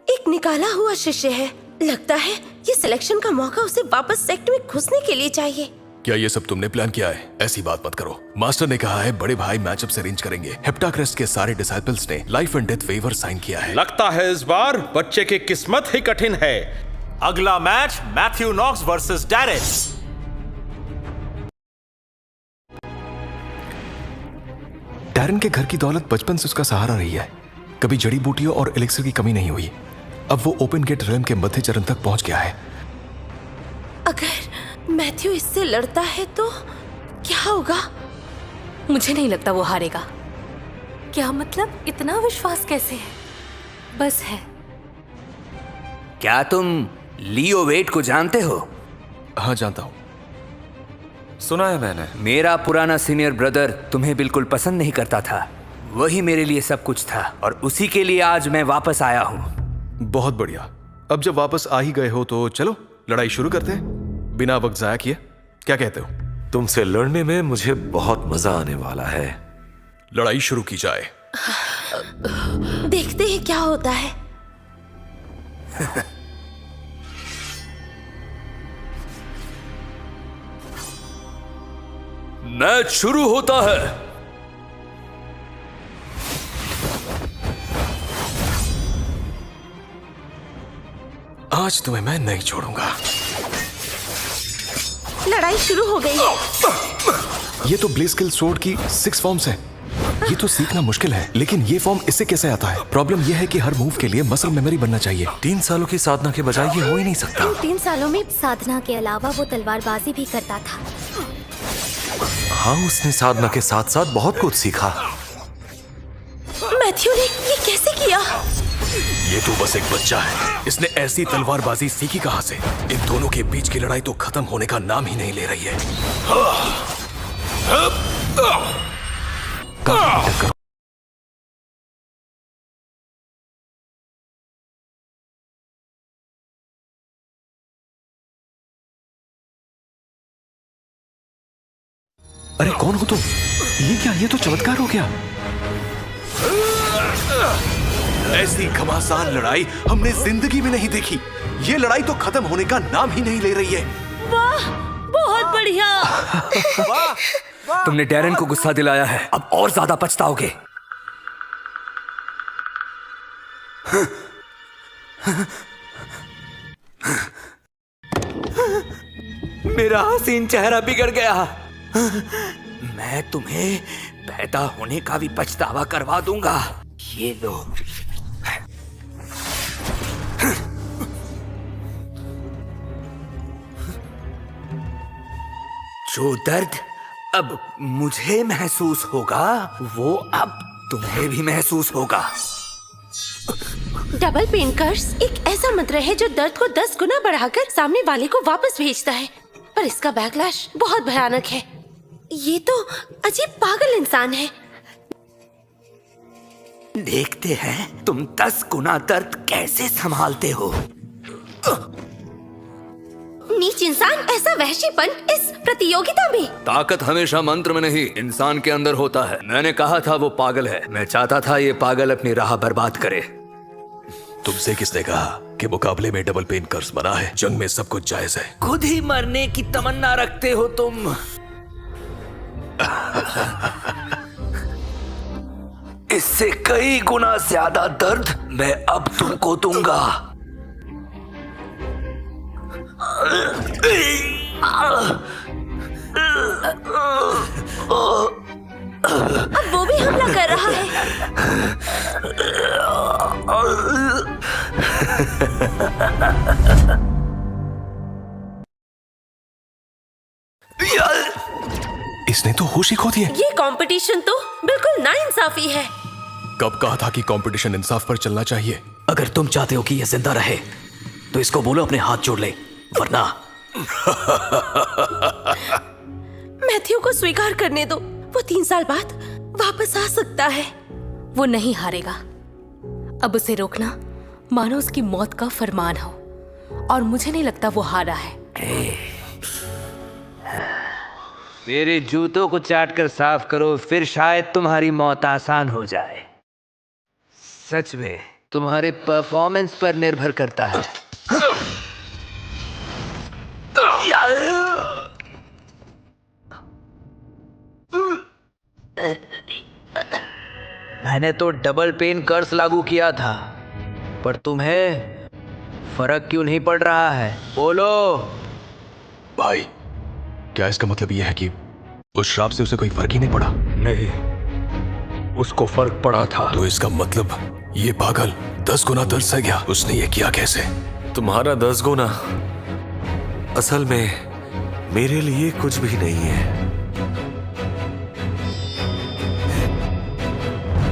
एक निकाला हुआ शिष्य है। लगता है ये सिलेक्शन का मौका उसे वापस सेक्ट में घुसने के लिए चाहिए। क्या ये सब तुमने प्लान किया है? ऐसी बात मत करो। मास्टर ने कहा है बड़े भाई मैचअप से अरेंज करेंगे। हेप्टाक्रेस्ट के सारे डिसाइपल्स ने life and death waiver sign किया है। लगता है इस बार बच्चे की किस्मत ही कठिन है। अगला match Matthew Knox versus Darren. Darren के घर की दौलत बचपन से उसका सहारा रही है। कभी जड़ी बूटियों और एलिक्सर की कमी नहीं हुई। अब वो ओपन गेट रेम के मध्य चरण तक पहुंच गया है। अगर मैथ्यू इससे लड़ता है तो क्या होगा? मुझे नहीं लगता वो हारेगा। क्या मतलब, इतना विश्वास कैसे है? बस है। क्या तुम लियो वेट को जानते हो? हाँ, जानता हूँ, सुना है मैंने। मेरा पुराना सीनियर ब्रदर तुम्हें बिल्कुल पसंद नहीं करता था। वही मेरे लिए सब कुछ था और उसी के लिए आज मैं वापस आया हूँ। बहुत बढ़िया। अब जब वापस आ ही गए हो तो चलो लड़ाई शुरू करते हैं, बिना वक्त जाया किए। क्या कहते हो? तुमसे लड़ने में मुझे बहुत मजा आने वाला है। लड़ाई शुरू की जाए। देखते हैं क्या होता है। मैच शुरू होता है। आज तुम्हें मैं नहीं छोड़ूंगा। लड़ाई शुरू हो गई है। ये तो ब्लेस्किल सोर्ड की 6 फॉर्म्स है। ये तो सीखना मुश्किल है, लेकिन ये फॉर्म इससे कैसे आता है? प्रॉब्लम ये है कि हर मूव के लिए मसल मेमोरी बनना चाहिए। 3 सालों की साधना के बजाय ये हो ही नहीं सकता। इन 3 सालों में साधना के अलावा वो तलवारबाजी भी करता था। हाँ, उसने साधना के साथ साथ बहुत कुछ सीखा। मैथ्यू ने ये कैसे किया? ये तो बस एक बच्चा है। इसने ऐसी तलवारबाजी सीखी कहां से? इन दोनों के बीच की लड़ाई तो खत्म होने का नाम ही नहीं ले रही है। अरे कौन हो तुम? ये क्या? ये तो चमत्कार हो गया। ऐसी घमासान लड़ाई हमने जिंदगी में नहीं देखी। ये लड़ाई तो खत्म होने का नाम ही नहीं ले रही है। वाह, बहुत बढ़िया। तुमने डैरन को गुस्सा दिलाया है, अब और ज्यादा पछताओगे। मेरा हसीन चेहरा बिगड़ गया। मैं तुम्हें पैदा होने का भी पछतावा करवा दूंगा। ये लो। जो दर्द अब मुझे महसूस होगा वो अब तुम्हें भी महसूस होगा। डबल पेन कर्स एक ऐसा मंत्र है जो दर्द को 10 गुना बढ़ाकर सामने वाले को वापस भेजता है, पर इसका बैकलैश बहुत भयानक है। ये तो अजीब पागल इंसान है। देखते हैं तुम 10 गुना दर्द कैसे संभालते हो। नीच इंसान, ऐसा वहशीपन इस प्रतियोगिता में। ताकत हमेशा मंत्र में नहीं, इंसान के अंदर होता है। मैंने कहा था वो पागल है। मैं चाहता था ये पागल अपनी राह बर्बाद करे। तुमसे किसने कहा कि मुकाबले में डबल पेन कर्स बना है? जंग में सब कुछ जायज है। खुद ही मरने की तमन्ना रखते हो तुम। इससे कई गुना ज्यादा दर्द मैं अब तुमको दूंगा। अब वो भी हमला कर रहा है। इसने तो होश ही खो दिए। ये कंपटीशन तो बिल्कुल नाइंसाफी है। कब कहा था कि कंपटीशन इंसाफ पर चलना चाहिए? अगर तुम चाहते हो कि यह जिंदा रहे तो इसको बोलो अपने हाथ जोड़ ले, वरना मैथ्यू को स्वीकार करने दो। वो 3 साल बाद वापस आ सकता है। वो नहीं हारेगा। अब उसे रोकना मानो उसकी मौत का फरमान हो, और मुझे नहीं लगता वो हारा है। मेरे जूतों को चाट कर साफ करो, फिर शायद तुम्हारी मौत आसान हो जाए। सच में तुम्हारे परफॉर्मेंस पर निर्भर करता है। मैंने तो डबल पेन कर्स लागू किया था, पर तुम्हें फर्क क्यों नहीं पड़ रहा है? बोलो भाई, क्या इसका मतलब यह है कि उस श्राप से उसे कोई फर्क ही नहीं पड़ा? नहीं, उसको फर्क पड़ा था। तो इसका मतलब ये पागल 10 गुना दर्द सह गया। उसने ये किया कैसे? तुम्हारा 10 गुना असल में मेरे लिए कुछ भी नहीं है।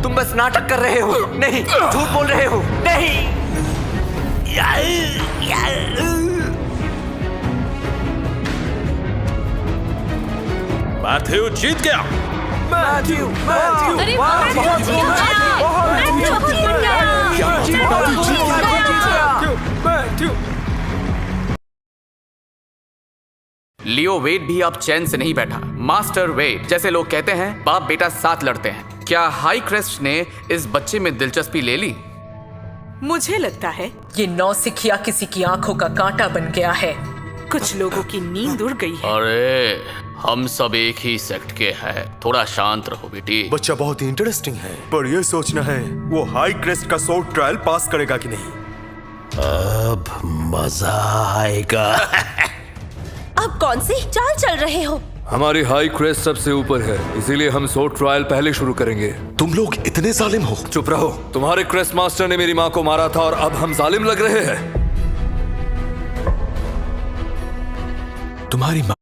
तुम बस नाटक कर रहे हो, नहीं झूठ बोल रहे हो, नहीं। मैथ्यू जीत गया। मैथ्यू, मैथ्यू, अरे वाह, बहुत जीत गया। लियो वेड भी अब चैन से नहीं बैठा। मास्टर वेड, जैसे लोग कहते हैं बाप बेटा साथ लड़ते हैं। क्या हाई क्रेस्ट ने इस बच्चे में दिलचस्पी ले ली? मुझे लगता है ये नौसिखिया किसी की आंखों का कांटा बन गया है। कुछ लोगों की नींद उड़ गई है। अरे हम सब एक ही सेक्ट के हैं, थोड़ा शांत रहो बेटी। बच्चा बहुत ही इंटरेस्टिंग है, पर यह सोचना है वो हाई क्रेस्ट का सोर्ड ट्रायल पास करेगा कि नहीं। अब मजा आएगा। अब कौन सी चाल चल रहे हो? हमारी हाई क्रेस्ट सबसे ऊपर है, इसीलिए हम सोर्ड ट्रायल पहले शुरू करेंगे। तुम लोग इतने जालिम हो। चुप रहो। तुम्हारे क्रेस्ट मास्टर ने मेरी माँ को मारा था और अब हम जालिम लग रहे हैं। तुम्हारी माँ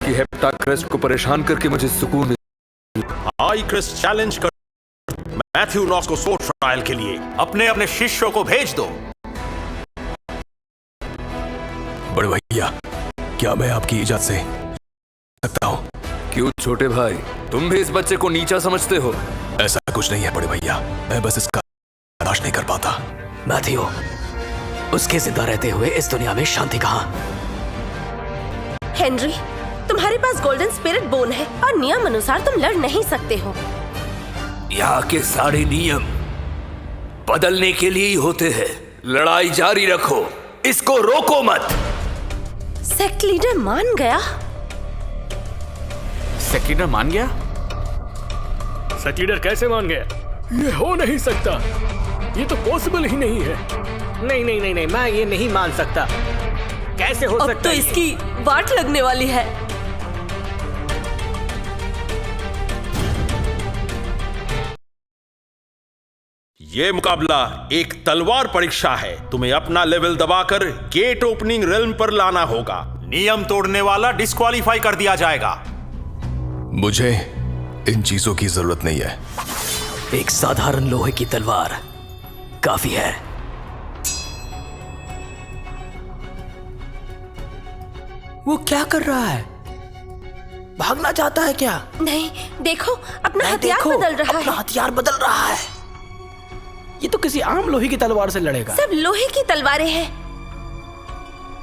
की हेप्टा क्रेस्ट को परेशान करके मुझे सुकून। हाई क्रेस्ट चैलेंज कर मैथ्यू नॉक्स को सोर्ड ट्रायल के लिए अपने अपने शिष्यों को भेज दो। बड़े भैया, क्या मैं आपकी इजाजत से सकता हूँ? क्यों छोटे भाई, तुम भी इस बच्चे को नीचा समझते हो? ऐसा कुछ नहीं है बड़े भैया, मैं बस इसका बर्दाश्त नहीं कर पाता। मैथ्यू, उसके जिंदा रहते हुए इस दुनिया में शांति कहाँ? हेनरी, तुम्हारे पास गोल्डन स्पिरिट बोन है और नियम अनुसार तुम लड़ नहीं सकते हो। यहाँ के सारे नियम बदलने के लिए ही होते हैं। लड़ाई जारी रखो, इसको रोको मत। सेक्ट लीडर मान गया। सेक्ट लीडर मान गया? सेक्ट लीडर कैसे मान गया? ये हो नहीं सकता, ये तो पॉसिबल ही नहीं है। नहीं नहीं नहीं नहीं, मैं ये नहीं मान सकता। कैसे हो सकता? अब तो इसकी वाट लगने वाली है। ये मुकाबला एक तलवार परीक्षा है। तुम्हें अपना लेवल दबाकर गेट ओपनिंग रेल्म पर लाना होगा। नियम तोड़ने वाला डिस्क्वालीफाई कर दिया जाएगा। मुझे इन चीजों की जरूरत नहीं है। एक साधारण लोहे की तलवार काफी है। वो क्या कर रहा है? भागना चाहता है क्या? नहीं, देखो अपना हथियार बदल रहा है। अपना हथियार बदल रहा है। ये तो किसी आम लोहे की तलवार से लड़ेगा। सब लोहे की तलवारें हैं।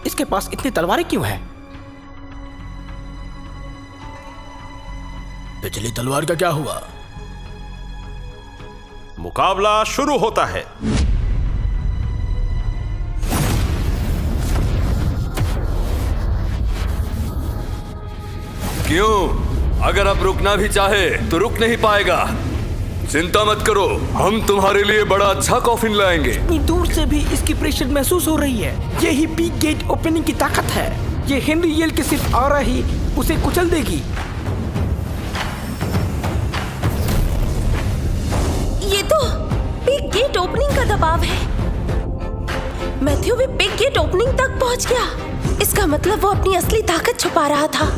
इसके पास इतनी तलवारें क्यों हैं? पिछली तलवार का क्या हुआ? मुकाबला शुरू होता है। क्यों? अगर अब रुकना भी चाहे तो रुक नहीं पाएगा। चिंता मत करो, हम तुम्हारे लिए बड़ा अच्छा कॉफिन लाएंगे। इतनी दूर से भी इसकी प्रेशर महसूस हो रही है। यही बिग गेट ओपनिंग की ताकत है। ये हेनरी येल के सिर्फ आ रही उसे कुचल देगी। ये तो बिग गेट ओपनिंग का दबाव है। मैथ्यू भी बिग गेट ओपनिंग तक पहुंच गया। इसका मतलब वो अपनी असली ताकत छुपा रहा था।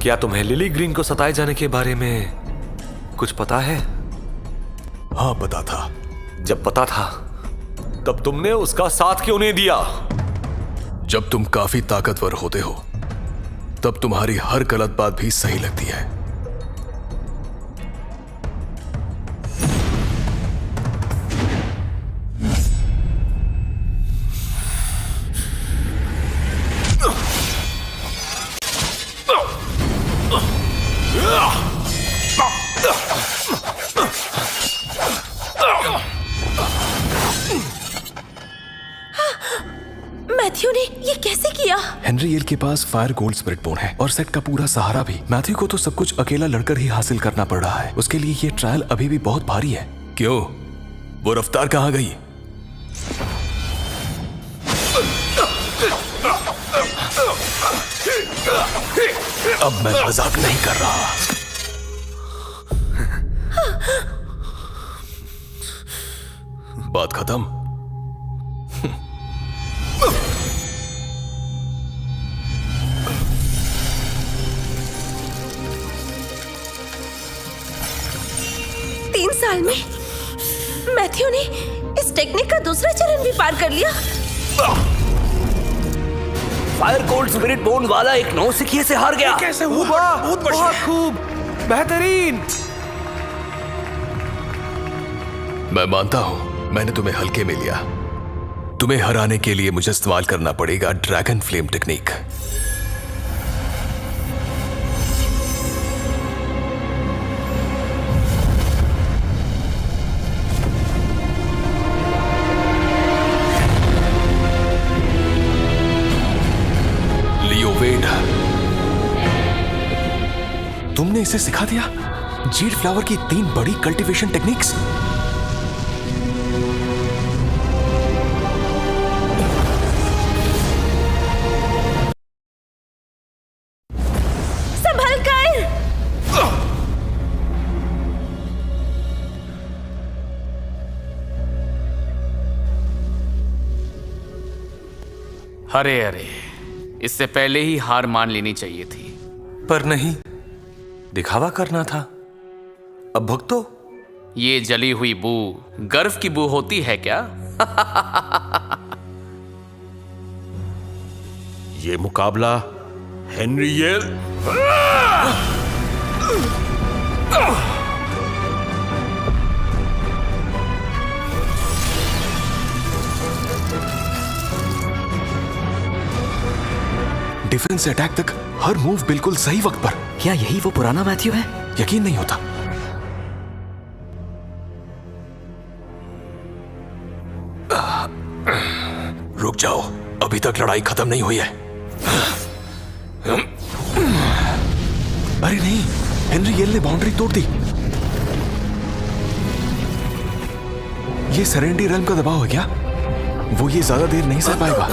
क्या तुम्हें लिली ग्रीन को सताए जाने के बारे में कुछ पता है? हाँ, पता था। जब पता था तब तुमने उसका साथ क्यों नहीं दिया? जब तुम काफी ताकतवर होते हो तब तुम्हारी हर गलत बात भी सही लगती है। मैथ्यू ने ये कैसे किया? हेनरी येल के पास फायर गोल्ड स्पिरिट बोन है और सेट का पूरा सहारा भी। मैथ्यू को तो सब कुछ अकेला लड़कर ही हासिल करना पड़ रहा है। उसके लिए ये ट्रायल अभी भी बहुत भारी है। क्यों? वो रफ्तार कहाँ गई? अब मैं मजाक नहीं कर रहा। बात खत्म। तीन साल में मैथ्यू ने इस टेक्निक का दूसरा चरण भी पार कर लिया। फायर कोल्ड स्पिरिट बोन वाला एक नौसिखिए से हार गया। कैसे हुआ? बहुत खूब, बेहतरीन। मैं मानता हूं मैंने तुम्हें हल्के में लिया। तुम्हें हराने के लिए मुझे इस्तेमाल करना पड़ेगा ड्रैगन फ्लेम टेक्निक। तुमने इसे सिखा दिया जीड फ्लावर की 3 बड़ी कल्टीवेशन टेक्निक्स। संभल कर। अरे अरे, इससे पहले ही हार मान लेनी चाहिए थी। पर नहीं, दिखावा करना था। अब भुगतो। ये जली हुई बू गर्व की बू होती है क्या? ये मुकाबला हेनरी येल डिफेंस से अटैक तक हर मूव बिल्कुल सही वक्त पर। क्या यही वो पुराना मैथ्यू है? यकीन नहीं होता। रुक जाओ, अभी तक लड़ाई खत्म नहीं हुई है। अरे नहीं, हेनरी येल ने बाउंड्री तोड़ दी। ये सेरेनिटी रेल्म का दबाव है क्या? वो ये ज्यादा देर नहीं सह पाएगा।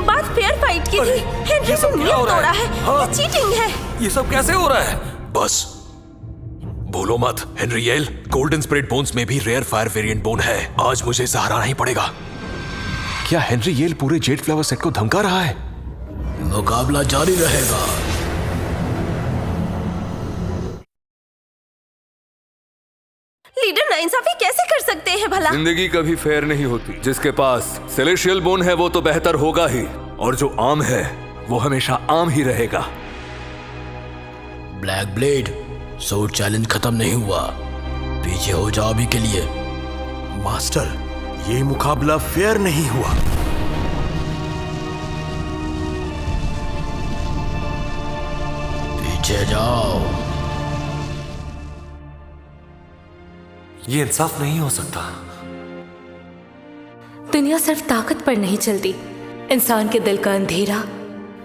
बात फेयर फाइट की थी। हेनरी ने नियम तोड़ा है। ये चीटिंग है। ये सब कैसे हो रहा है? बस बोलो मत। Henry Yale, golden spirit bones में भी रेयर फायर वेरिएंट बोन है। आज मुझे इसे हराना ही पड़ेगा। क्या हेनरी येल पूरे जेड फ्लावर सेट को धमका रहा है? मुकाबला जारी रहेगा। लीडर नाइंसाफी कैसे कर सकते हैं भला? जिंदगी कभी फेयर नहीं होती। जिसके पास सेलेशियल बोन है वो तो बेहतर होगा ही, और जो आम है वो हमेशा आम ही रहेगा। ब्लैक ब्लेड, सोर्ड चैलेंज खत्म नहीं हुआ। पीछे हो जाओ अभी के लिए। मास्टर, ये मुकाबला फेयर नहीं हुआ। पीछे जाओ। ये इंसाफ नहीं हो सकता। दुनिया सिर्फ ताकत पर नहीं चलती। इंसान के दिल का अंधेरा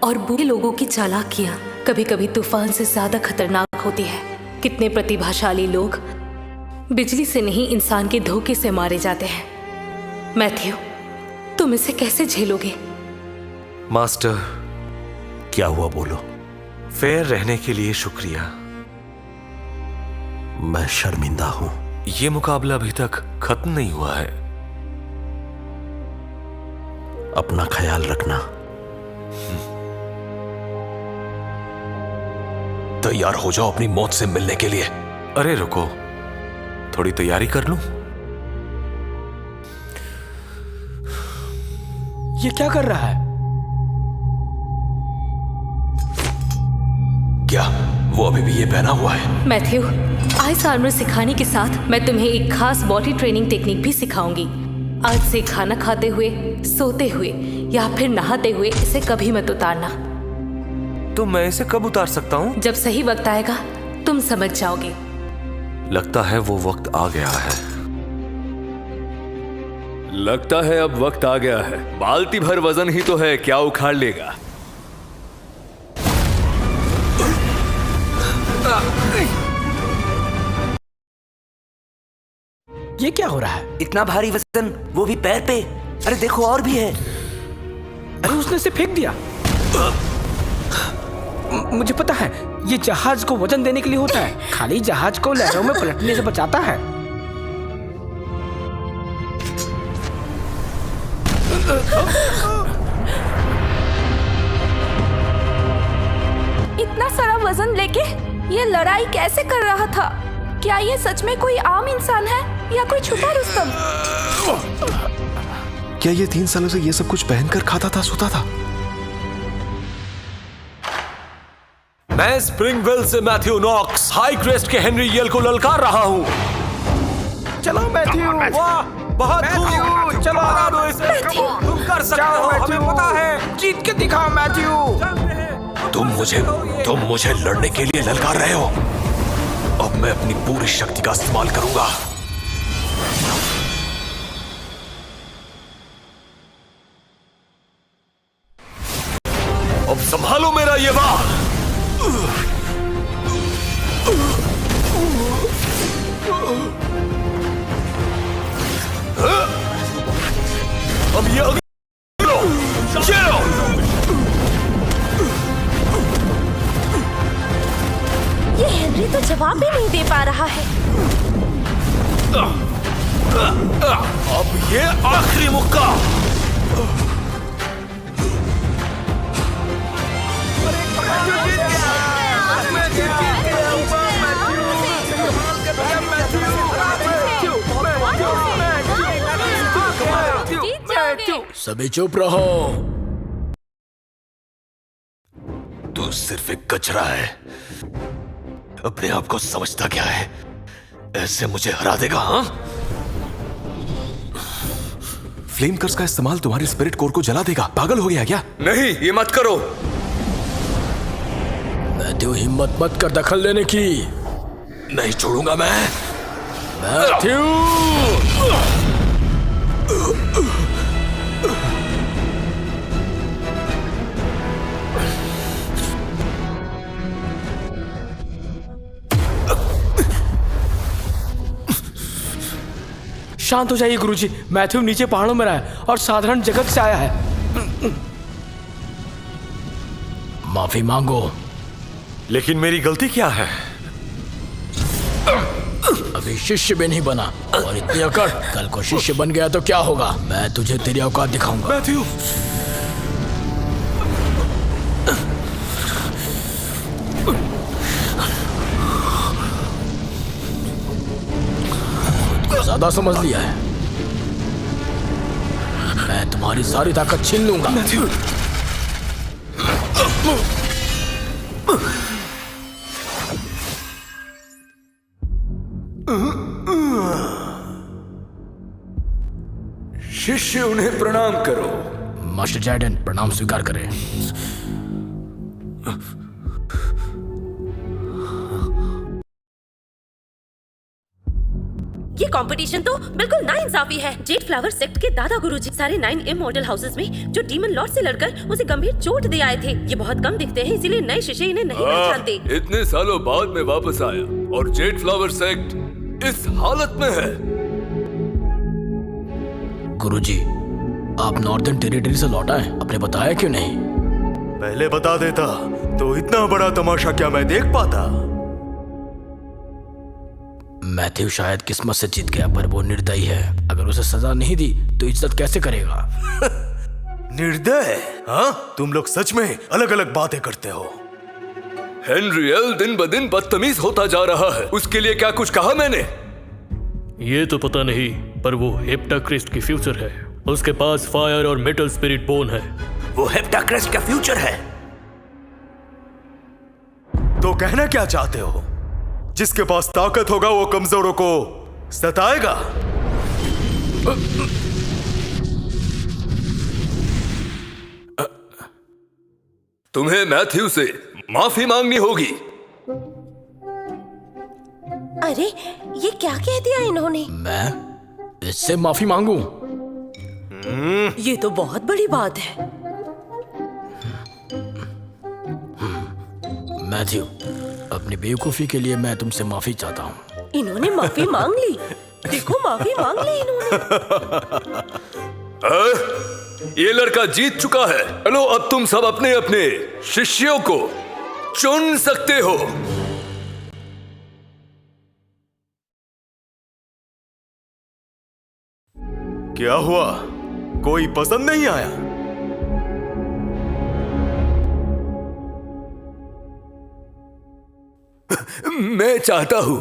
और बुरे लोगों की चालाकियां कभी कभी तूफान से ज्यादा खतरनाक होती है। कितने प्रतिभाशाली लोग बिजली से नहीं इंसान के धोखे से मारे जाते हैं। मैथ्यू, तुम इसे कैसे झेलोगे? मास्टर, क्या हुआ बोलो? फेयर रहने के लिए शुक्रिया। मैं शर्मिंदा हूं। ये मुकाबला अभी तक खत्म नहीं हुआ है। अपना ख्याल रखना। तैयार हो जाओ अपनी मौत से मिलने के लिए। अरे रुको, थोड़ी तैयारी कर लूं। ये क्या कर रहा है? क्या वो अभी भी ये पहना हुआ है? मैथ्यू, आइस आर्मर सिखाने के साथ मैं तुम्हें एक खास बॉडी ट्रेनिंग टेक्निक भी सिखाऊंगी। आज से खाना खाते हुए, सोते हुए या फिर नहाते हुए इसे कभी मत उतारना। तो मैं इसे कब उतार सकता हूँ? जब सही वक्त आएगा तुम समझ जाओगे। लगता है वो वक्त आ गया है। लगता है अब वक्त आ गया है। बाल्टी भर वजन ही तो है, क्या उखाड़ लेगा? ये क्या हो रहा है? इतना भारी वजन, वो भी पैर पे। अरे देखो और भी है। अरे उसने इसे फेंक दिया। मुझे पता है, ये जहाज को वजन देने के लिए होता है। खाली जहाज को लहरों में पलटने से बचाता है। इतना सारा वजन लेके ये लड़ाई कैसे कर रहा था? क्या ये सच में कोई आम इंसान है या कोई छुपा रुस्तम? क्या ये 3 सालों से ये सब कुछ पहनकर खाता था, सोता था? मैं स्प्रिंगवेल से मैथ्यू नॉक्स हाई क्रेस्ट के हेनरी येल को ललकार रहा हूँ। चलो मैथ्यू, वाह बहुत खूब, चलो हरा दो इसे, तुम कर सकते हो, हमें पता है, जीत के दिखाओ मैथ्यू। तुम मुझे लड़ने के लिए ललकार रहे हो। अब मैं अपनी पूरी शक्ति का इस्तेमाल करूंगा। अब संभालो मेरा ये बाल। अब ये हेनरी तो जवाब भी नहीं दे पा रहा है। अब ये आखिरी मुक्का। सभी चुप रहो। तू सिर्फ एक कचरा है। अपने आप को समझता क्या है? ऐसे मुझे हरा देगा? हाँ? फ्लेम कर्स का इस्तेमाल तुम्हारे स्पिरिट कोर को जला देगा। पागल हो गया क्या? नहीं, ये मत करो। मैथ्यू, हिम्मत मत कर दखल देने की। नहीं छोड़ूंगा मैं। मैथ्यू! शांत हो जाइए गुरुजी। मैथ्यू नीचे पहाड़ों में रहा है और साधारण जगत से आया है। माफी मांगो। लेकिन मेरी गलती क्या है? अभी शिष्य भी नहीं बना और इतनी अकड़, कल को शिष्य बन गया तो क्या होगा? मैं तुझे तेरी औकात दिखाऊंगा। मैथ्यू! ज्यादा समझ लिया है। मैं तुम्हारी सारी ताकत छीन लूंगा। मैथ्यू! शिष्य उन्हें प्रणाम करो। मास्टर जैडन प्रणाम स्वीकार करें। ये कंपटीशन तो बिल्कुल नाइंसाफी है। जेड फ्लावर सेक्ट के दादा गुरुजी सारे 9 इमॉर्टल हाउसेस में जो डीमन लॉर्ड से लड़कर उसे गंभीर चोट दे आए थे। ये बहुत कम दिखते हैं, इसीलिए नए शिष्य इन्हें नहीं पहचानते। इतने सालों बाद में वापस आया और जेड फ्लावर सेक्ट इस हालत में है। गुरुजी, आप नॉर्दर्न टेरिटरी से लौटा है, आपने बताया क्यों नहीं? पहले बता देता तो इतना बड़ा तमाशा क्या मैं देख पाता? मैथ्यू शायद किस्मत से जीत गया, पर वो निर्दयी है। अगर उसे सजा नहीं दी तो इज्जत कैसे करेगा? निर्दय? हाँ? तुम लोग सच में अलग अलग बातें करते हो। हेनरियल दिन ब दिन बदतमीज होता जा रहा है। उसके लिए क्या कुछ कहा मैंने? ये तो पता नहीं, पर वो हेप्टाक्रिस्ट की फ्यूचर है। उसके पास फायर और मेटल स्पिरिट बोन है। वो हेप्टाक्रिस्ट का फ्यूचर है। तो कहना क्या चाहते हो? जिसके पास ताकत होगा वो कमजोरों को सताएगा। तुम्हें मैथ्यू से माफी मांगनी होगी। अरे ये क्या कह दिया इन्होंने? मैं इससे माफी मांगू? ये तो बहुत बड़ी बात है। मैथ्यू, अपनी बेवकूफी के लिए मैं तुमसे माफी चाहता हूँ। इन्होंने माफी मांग ली। देखो माफी मांग ली इन्होंने। ये लड़का जीत चुका है। चलो अब तुम सब अपने अपने शिष्यों को चुन सकते हो। क्या हुआ? कोई पसंद नहीं आया? मैं चाहता हूं,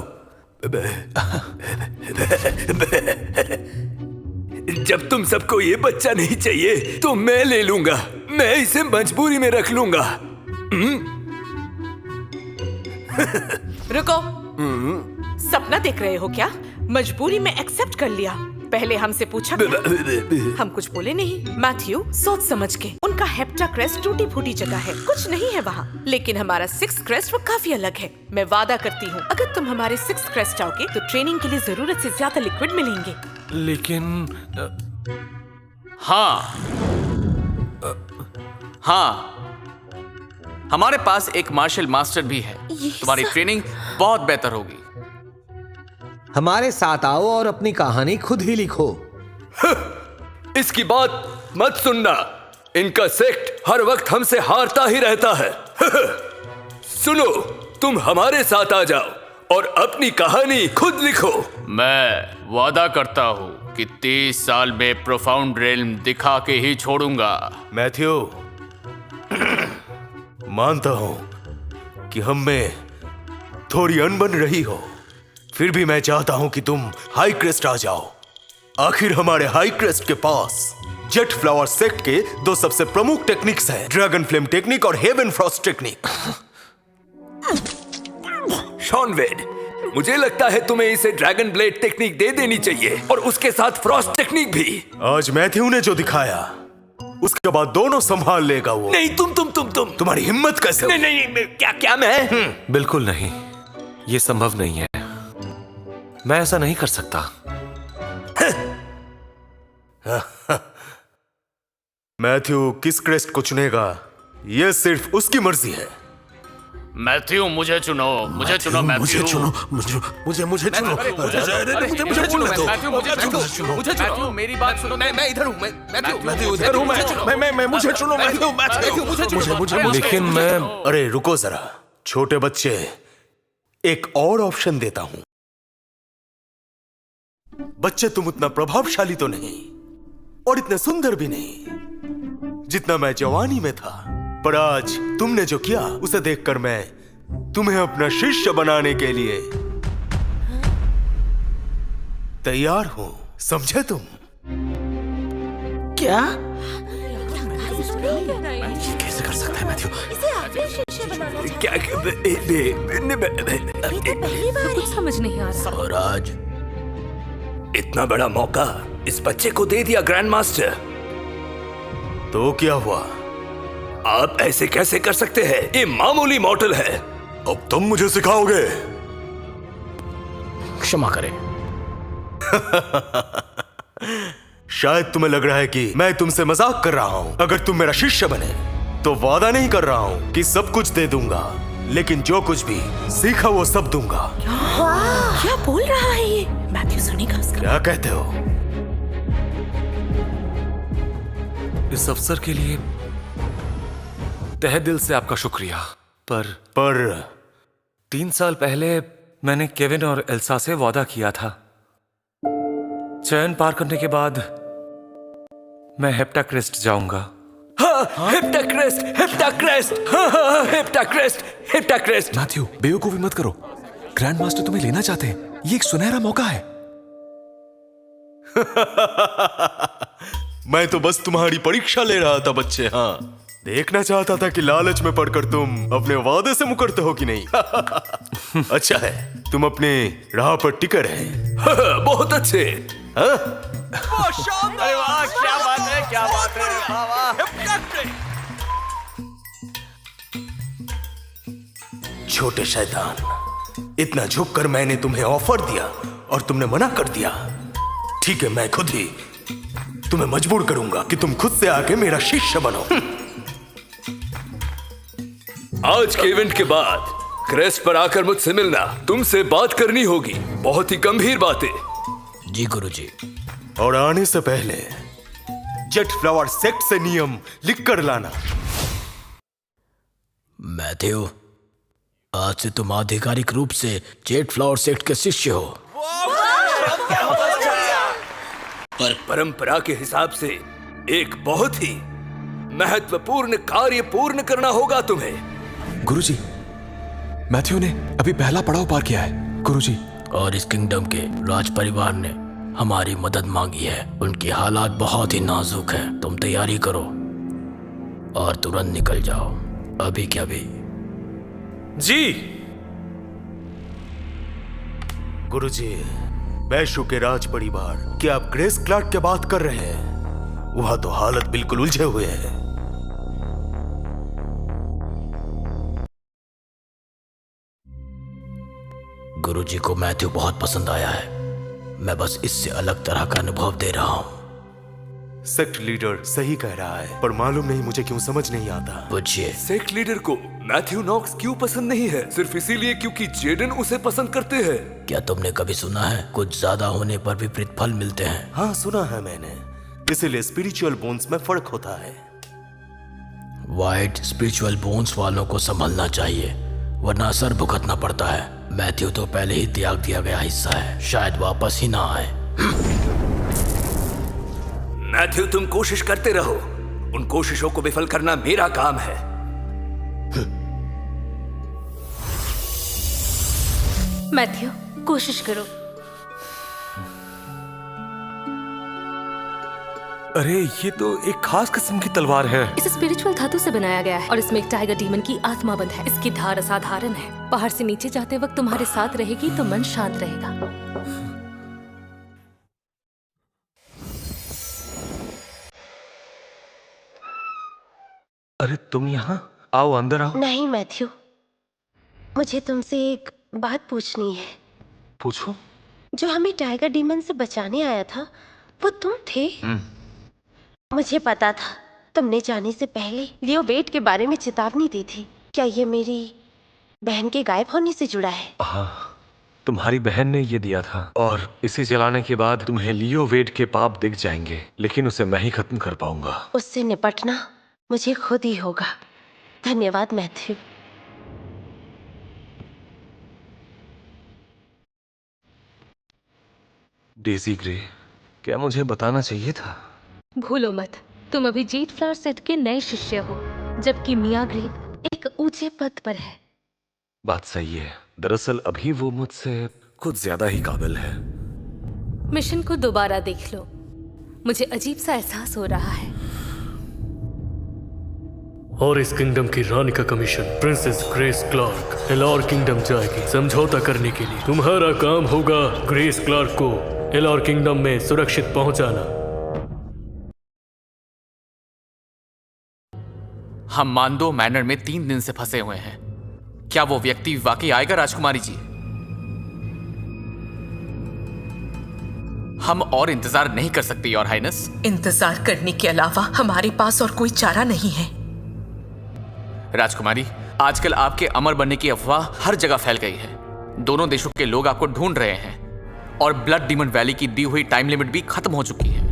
जब तुम सबको ये बच्चा नहीं चाहिए तो मैं ले लूंगा। मैं इसे मजबूरी में रख लूंगा। रुको, सपना देख रहे हो क्या? मजबूरी में एक्सेप्ट कर लिया। पहले हमसे पूछा क्या? हम कुछ बोले नहीं। मैथ्यू, सोच समझ के। उनका हेप्टा क्रेस्ट टूटी फूटी जगह है, कुछ नहीं है वहाँ। लेकिन हमारा 6 क्रेस्ट वो काफी अलग है। मैं वादा करती हूँ, अगर तुम हमारे 6 क्रेस्ट आओगे तो ट्रेनिंग के लिए जरूरत से ज्यादा लिक्विड मिलेंगे। लेकिन हाँ, हमारे पास एक मार्शल मास्टर भी है। तुम्हारी ट्रेनिंग बहुत बेहतर होगी। हमारे साथ आओ और अपनी कहानी खुद ही लिखो। इसकी बात मत सुनना। इनका सेक्ट हर वक्त हमसे हारता ही रहता है। सुनो, तुम हमारे साथ आ जाओ और अपनी कहानी खुद लिखो। मैं वादा करता हूँ कि 30 साल में प्रोफाउंड रेल्म दिखा के ही छोड़ूंगा। मैथ्यू, मानता हूं कि हम में थोड़ी अनबन रही हो, फिर भी मैं चाहता हूं कि तुम हाई क्रेस्ट आ जाओ। आखिर हमारे हाई क्रेस्ट के पास जेट फ्लावर सेक्ट के 2 सबसे प्रमुख टेक्निक्स हैं, ड्रैगन फ्लेम टेक्निक और हेवन फ्रॉस्ट टेक्निक। शॉन वेड, मुझे लगता है तुम्हें इसे ड्रैगन ब्लेड टेक्निक दे देनी चाहिए और उसके साथ फ्रॉस्ट टेक्निक भी। आज मैथ्यू ने जो दिखाया उसके बाद दोनों संभाल लेगा वो। नहीं, तुम तुम्हारी हिम्मत कैसे? नहीं, क्या मैं? बिल्कुल नहीं, ये संभव नहीं है। मैं ऐसा नहीं कर सकता। मैथ्यू किस क्रेस्ट को चुनेगा ये सिर्फ उसकी मर्जी है। मैथ्यू, मुझे चुनो, मुझे चुनो मैथ्यू। मुझे चुनो, मुझे चुनो, मुझे चुनो। मेरी बात सुनो। मैं इधर हूँ। मैथ्यू इधर हूँ। मैं मुझे चुनो मैथ्यू। लेकिन मैं, अरे रुको जरा छोटे बच्चे, एक और ऑप्शन देता हूं। बच्चे, तुम उतना प्रभावशाली तो नहीं और इतने सुंदर भी नहीं जितना मैं जवानी में था, पर आज तुमने जो किया उसे देखकर मैं तुम्हें अपना शिष्य बनाने के लिए तैयार हूं। समझे तुम? क्या? कैसे कर सकता है मैथ्यू? क्या कुछ समझ नहीं आ रहा। और आज इतना बड़ा मौका इस बच्चे को दे दिया ग्रैंड मास्टर। तो क्या हुआ? आप ऐसे कैसे कर सकते हैं? ये मामूली मॉडल है। अब तुम मुझे सिखाओगे? क्षमा करें। शायद तुम्हें लग रहा है कि मैं तुमसे मजाक कर रहा हूं। अगर तुम मेरा शिष्य बने तो वादा नहीं कर रहा हूं कि सब कुछ दे दूंगा, लेकिन जो कुछ भी सीखा वो सब दूंगा। क्या बोल रहा है ये? मैथ्यू सुनेगा उसका। क्या कहते हो? इस अवसर के लिए तहे दिल से आपका शुक्रिया। पर 3 साल पहले मैंने केविन और एल्सा से वादा किया था। चयन पार करने के बाद मैं हेप्टा क्रेस्ट जाऊंगा। Hepta crest, hepta crest, hepta crest, hepta crest. Matthew, बेवकूफी मत करो। ग्रैंड मास्टर तुम्हें लेना चाहते हैं। ये एक सुनहरा मौका है। मैं तो बस तुम्हारी परीक्षा ले रहा था बच्चे। हाँ, देखना चाहता था कि लालच में पड़कर तुम अपने वादे से मुकरते हो कि नहीं। अच्छा है, तुम अपने राह पर टिके रहे। बहुत अच्छे। अरे वाह, क्या बात है, क्या बात है। छोटे शैतान, इतना झुककर मैंने तुम्हें ऑफर दिया और तुमने मना कर दिया। ठीक है, मैं खुद ही तुम्हें मजबूर करूंगा कि तुम खुद से आके मेरा शिष्य बनो। आज के इवेंट के बाद क्रेस्ट पर आकर मुझसे मिलना, तुमसे बात करनी होगी, बहुत ही गंभीर बातें। जी गुरुजी। और आने से पहले जेट फ्लावर सेक्ट से नियम लिख कर लाना। मैथ्यू, आज से तुम आधिकारिक रूप से जेट फ्लावर सेक्ट के शिष्य हो। पर परंपरा के हिसाब से एक बहुत ही महत्वपूर्ण कार्य पूर्ण करना होगा तुम्हें। गुरुजी, मैथ्यू ने अभी पहला पड़ाव पार किया है। गुरुजी, और इस किंगडम के राज परिवार ने हमारी मदद मांगी है। उनके हालात बहुत ही नाजुक हैं। तुम तैयारी करो और तुरंत निकल जाओ, अभी क्या भी। जी। गुरुजी, बैशु के राज परिवार, क्या आप ग्रेस क्लार्क की बात कर रहे हैं? वहां तो हालत बिल्कुल उलझे हुए हैं। गुरुजी को मैथ्यू बहुत पसंद आया है। मैं बस इससे अलग तरह का अनुभव दे रहा हूँ। सेक्ट लीडर सही कह रहा है, पर मालूम नहीं मुझे क्यों समझ नहीं आता। पूछिए। सेक्ट लीडर को मैथ्यू नॉक्स क्यों पसंद नहीं है? सिर्फ इसीलिए क्योंकि जेडन उसे पसंद करते हैं। क्या तुमने कभी सुना है कुछ ज्यादा होने पर भी प्रतिफल मिलते हैं? हाँ, सुना है मैंने। इसीलिए स्पिरिचुअल बोन्स में फर्क होता है। वाइट स्पिरिचुअल बोन्स वालों को संभलना चाहिए, वरना असर भुगतना पड़ता है। मैथ्यू तो पहले ही त्याग दिया गया हिस्सा है, शायद वापस ही ना आए। मैथ्यू, तुम कोशिश करते रहो। उन कोशिशों को विफल करना मेरा काम है। मैथ्यू, कोशिश करो। अरे, ये तो एक खास किस्म की तलवार है। इसे स्पिरिचुअल धातु से बनाया गया है और इसमें एक टाइगर डीमन की आत्मा बंद है। इसकी धार असाधारण है। पहाड़ से नीचे जाते वक्त तुम्हारे साथ रहेगी तो मन शांत रहेगा। अरे, तुम यहाँ आओ, अंदर आओ। नहीं मैथ्यू, मुझे तुमसे एक बात पूछनी है। पूछो। जो हमें टाइगर डीमन से बचाने आया था, वो तुम थे? मुझे पता था। तुमने जाने से पहले लियो वेट के बारे में चेतावनी दी थी। क्या ये मेरी बहन के गायब होने से जुड़ा है? हाँ, तुम्हारी बहन ने ये दिया था और इसे जलाने के बाद तुम्हें लियो वेट के पाप दिख जाएंगे, लेकिन उसे मैं ही खत्म कर पाऊंगा। उससे निपटना मुझे खुद ही होगा। धन्यवाद मैथ्यू। डेजी ग्रे, क्या मुझे बताना चाहिए था? भूलो मत, तुम अभी जेट फ्लावर सेट के नए शिष्य हो, जबकि मिया ग्रे एक ऊंचे पद पर है। बात सही है। दरअसल अभी वो मुझसे कुछ ज्यादा ही काबिल है। मिशन को दोबारा देख लो। मुझे अजीब सा एहसास हो रहा है। और इस किंगडम की रानी का कमीशन प्रिंसेस ग्रेस क्लार्क एलॉर किंगडम जाएगी समझौता करने के लिए। तुम्हारा काम होगा ग्रेस क्लार्क को एलॉर किंगडम में सुरक्षित पहुंचाना। हम मांडो मैनर में 3 दिन से फंसे हुए हैं। क्या वो व्यक्ति वाकई आएगा राजकुमारी जी? हम और इंतजार नहीं कर सकते योर हाइनेस। इंतजार करने के अलावा हमारे पास और कोई चारा नहीं है। राजकुमारी, आजकल आपके अमर बनने की अफवाह हर जगह फैल गई है। दोनों देशों के लोग आपको ढूंढ रहे हैं और ब्लड डीमन वैली की दी हुई टाइम लिमिट भी खत्म हो चुकी है।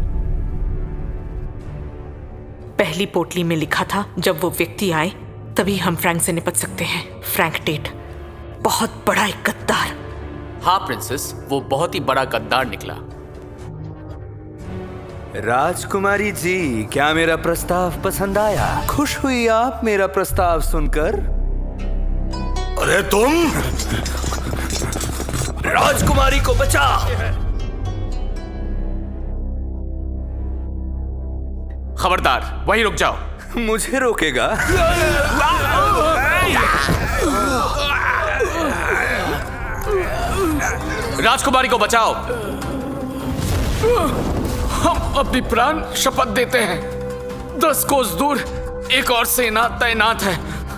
पहली पोटली में लिखा था जब वो व्यक्ति आए तभी हम फ्रैंक से निपट सकते हैं। फ्रैंक टेट बहुत बड़ा एक गद्दार। हाँ प्रिंसेस, वो बहुत ही बड़ा गद्दार निकला। राजकुमारी जी, क्या मेरा प्रस्ताव पसंद आया? खुश हुई आप मेरा प्रस्ताव सुनकर? अरे तुम! राजकुमारी को बचाओ! खबरदार, वहीं रुक जाओ। मुझे रोकेगा? राजकुमारी को बचाओ। हम अपनी प्राण शपथ देते हैं। 10 कोस दूर एक और सेना तैनात है।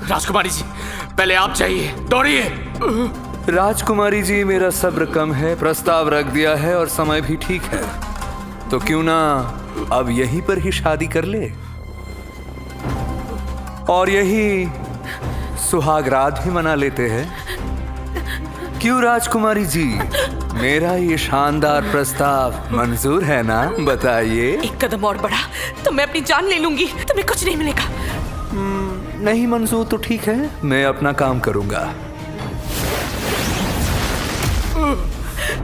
राजकुमारी जी, पहले आप जाइए, दौड़िए। राजकुमारी जी, मेरा सब्र कम है। प्रस्ताव रख दिया है और समय भी ठीक है, तो क्यों ना अब यहीं पर ही शादी कर ले और यही सुहागरात भी मना लेते हैं। क्यों राजकुमारी जी, मेरा ये शानदार प्रस्ताव मंजूर है ना? बताइए। एक कदम और बढ़ा तो मैं अपनी जान ले लूंगी। तुम्हें कुछ नहीं मिलेगा। नहीं मंजूर तो ठीक है, मैं अपना काम करूंगा।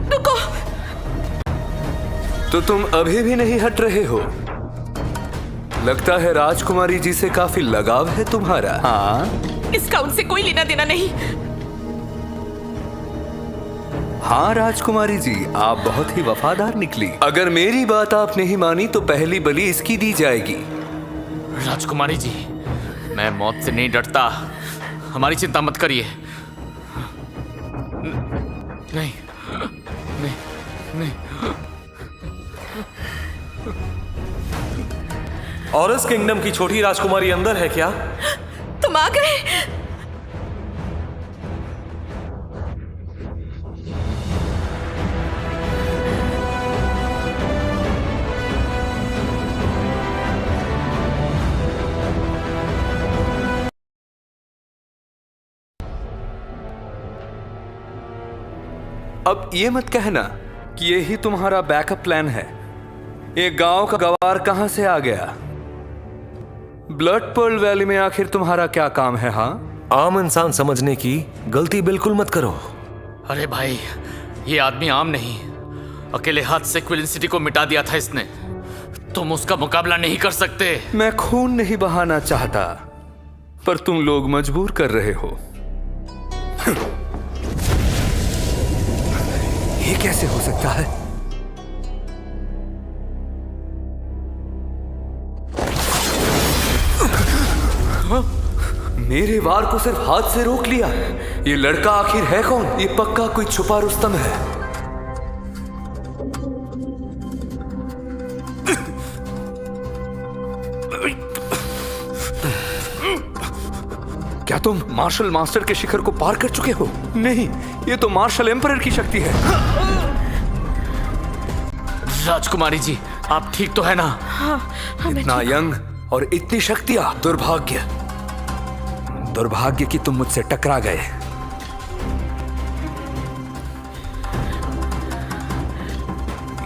रुको। तो तुम अभी भी नहीं हट रहे हो? लगता है राजकुमारी जी से काफी लगाव है तुम्हारा। हाँ इसका उनसे कोई लेना देना नहीं। हाँ राजकुमारी जी, आप बहुत ही वफादार निकली। अगर मेरी बात आप नहीं मानी तो पहली बलि इसकी दी जाएगी। राजकुमारी जी, मैं मौत से नहीं डरता, हमारी चिंता मत करिए। नहीं नहीं नहीं। ऑरस किंगडम की छोटी राजकुमारी अंदर है क्या? तुम आ गए। अब ये मत कहना कि यही तुम्हारा बैकअप प्लान है। ये गांव का गवार कहां से आ गया? ब्लड पर्ल वैली में आखिर तुम्हारा क्या काम है? हाँ, आम इंसान समझने की गलती बिल्कुल मत करो। अरे भाई, ये आदमी आम नहीं, अकेले हाथ से क्विलिन सिटी को मिटा दिया था इसने। तुम उसका मुकाबला नहीं कर सकते। मैं खून नहीं बहाना चाहता, पर तुम लोग मजबूर कर रहे हो। ये कैसे हो सकता है? मेरे वार को सिर्फ हाथ से रोक लिया। ये लड़का आखिर है कौन? ये पक्का कोई छुपा रुस्तम है। क्या तुम मार्शल मास्टर के शिखर को पार कर चुके हो? नहीं, ये तो मार्शल एम्परर की शक्ति है। राजकुमारी जी, आप ठीक तो है ना? हाँ, इतना यंग और इतनी शक्तियां। दुर्भाग्य कि तुम मुझसे टकरा गए।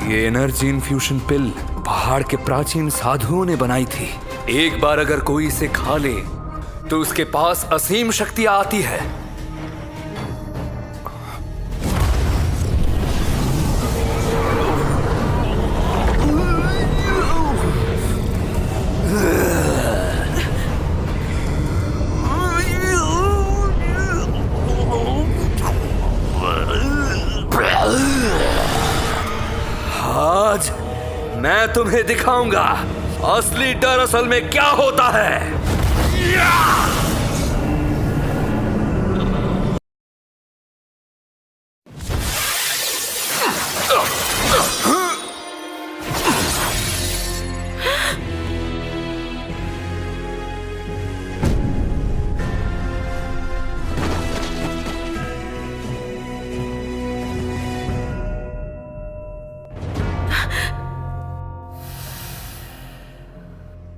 ये एनर्जी इन्फ्यूशन पिल पहाड़ के प्राचीन साधुओं ने बनाई थी। एक बार अगर कोई इसे खा ले तो उसके पास असीम शक्तियां आती है। आज मैं तुम्हें दिखाऊंगा असली डर असल में क्या होता है।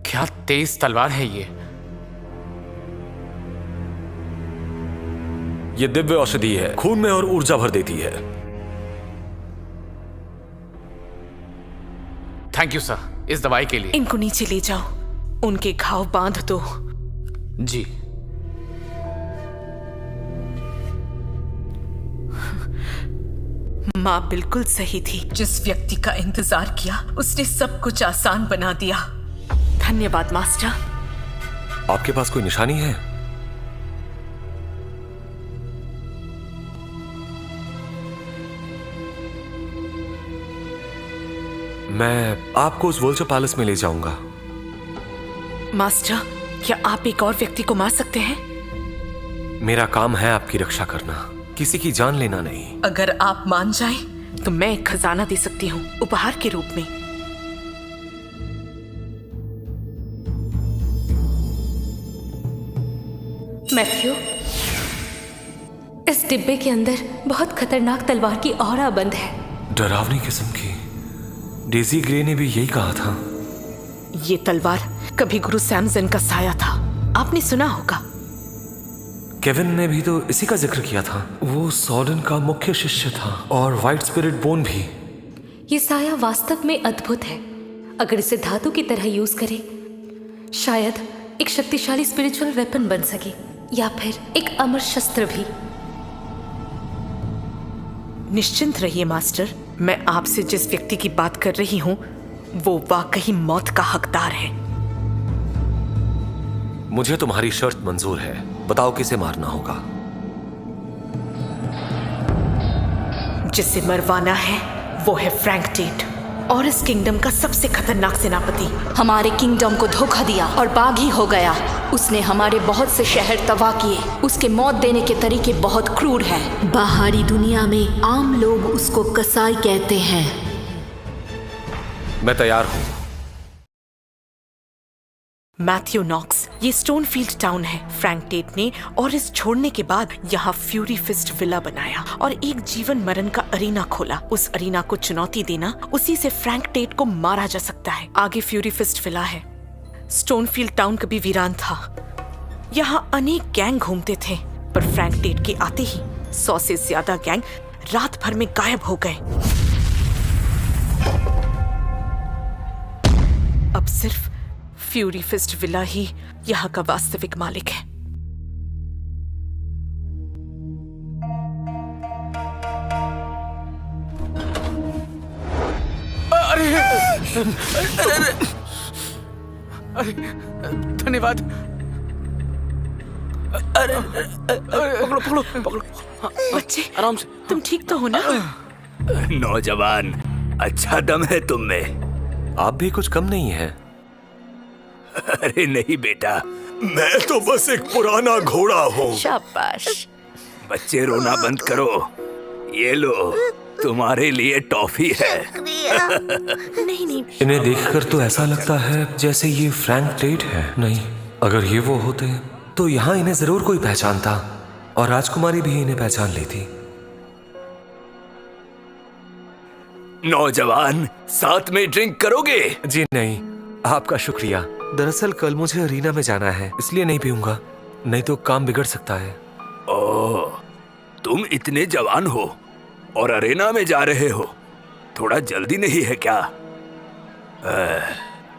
क्या तेज तलवार है ये दिव्य औषधि है, खून में और ऊर्जा भर देती है। थैंक यू सर, इस दवाई के लिए। इनको नीचे ले जाओ, उनके घाव बांध दो। जी। माँ बिल्कुल सही थी। जिस व्यक्ति का इंतजार किया उसने सब कुछ आसान बना दिया। धन्यवाद मास्टर। आपके पास कोई निशानी है? मैं आपको उस वोल्चर पैलेस में ले जाऊंगा। मास्टर, क्या आप एक और व्यक्ति को मार सकते हैं? मेरा काम है आपकी रक्षा करना, किसी की जान लेना नहीं। अगर आप मान जाएं, तो मैं एक खजाना दे सकती हूँ उपहार के रूप में। मैथ्यू, इस डिब्बे के अंदर बहुत खतरनाक तलवार की औरा बंद है। डरावनी किस्म की। डेजी ग्रे ने भी यही कहा था। ये तलवार कभी गुरु सैमसन का साया था, आपने सुना होगा। केविन ने भी तो इसी का जिक्र किया था। वो सॉर्डन का मुख्य शिष्य था और व्हाइट स्पिरिट बोन भी। ये साया वास्तव में अद्भुत है। अगर इसे धातु की तरह यूज करें, शायद एक शक्तिशाली स्पिरिचुअल वेपन बन सके, या फिर एक अमर शस्त्र भी। निश्चिंत रहिए मास्टर, मैं आपसे जिस व्यक्ति की बात कर रही हूँ वो वाकई मौत का हकदार है। मुझे तुम्हारी शर्त मंजूर है। बताओ किसे मारना होगा। जिसे मरवाना है वो है फ्रैंक टेट, और इस किंगडम का सबसे खतरनाक सेनापति। हमारे किंगडम को धोखा दिया और बागी हो गया। उसने हमारे बहुत से शहर तबाह किए। उसके मौत देने के तरीके बहुत क्रूर हैं। बाहरी दुनिया में आम लोग उसको कसाई कहते हैं। मैं तैयार हूं। मैथ्यू नॉक्स, ये स्टोनफील्ड टाउन है। फ्रैंक टेट ने और इस छोड़ने के बाद यहाँ फ्यूरी फिस्ट विला बनाया और एक जीवन मरण का अरीना खोला। उस अरीना को चुनौती देना, उसी से फ्रैंक टेट को मारा जा सकता है। आगे फ्यूरी फिस्ट विला है। स्टोनफील्ड टाउन कभी वीरान था। यहाँ अनेक गैंग घूमते थे, पर फ्रैंक टेट के आते ही 100 से ज्यादा गैंग रात भर में गायब हो गए। अब सिर्फ फ्यूरी फिस्ट विला ही यहाँ का वास्तविक मालिक है। अरे धन्यवाद। अरे पकड़ो पकड़ो पकड़ो। बच्चे आराम से। तुम ठीक तो हो ना? नौजवान, अच्छा दम है तुम में। आप भी कुछ कम नहीं है। अरे नहीं बेटा, मैं तो बस एक पुराना घोड़ा हूँ। शाबाश। बच्चे रोना बंद करो। ये लो, तुम्हारे लिए टॉफी है। नहीं नहीं, इन्हें देखकर तो ऐसा लगता है जैसे ये फ्रैंक टेट है। नहीं, अगर ये वो होते तो यहाँ इन्हें जरूर कोई पहचानता, और राजकुमारी भी इन्हें पहचान लेती। नौजवान, साथ में ड्रिंक करोगे? जी नहीं, आपका शुक्रिया। दरअसल कल मुझे अरीना में जाना है, इसलिए नहीं पीऊंगा, नहीं तो काम बिगड़ सकता है। ओह, तुम इतने जवान हो और अरेना में जा रहे हो, थोड़ा जल्दी नहीं है क्या?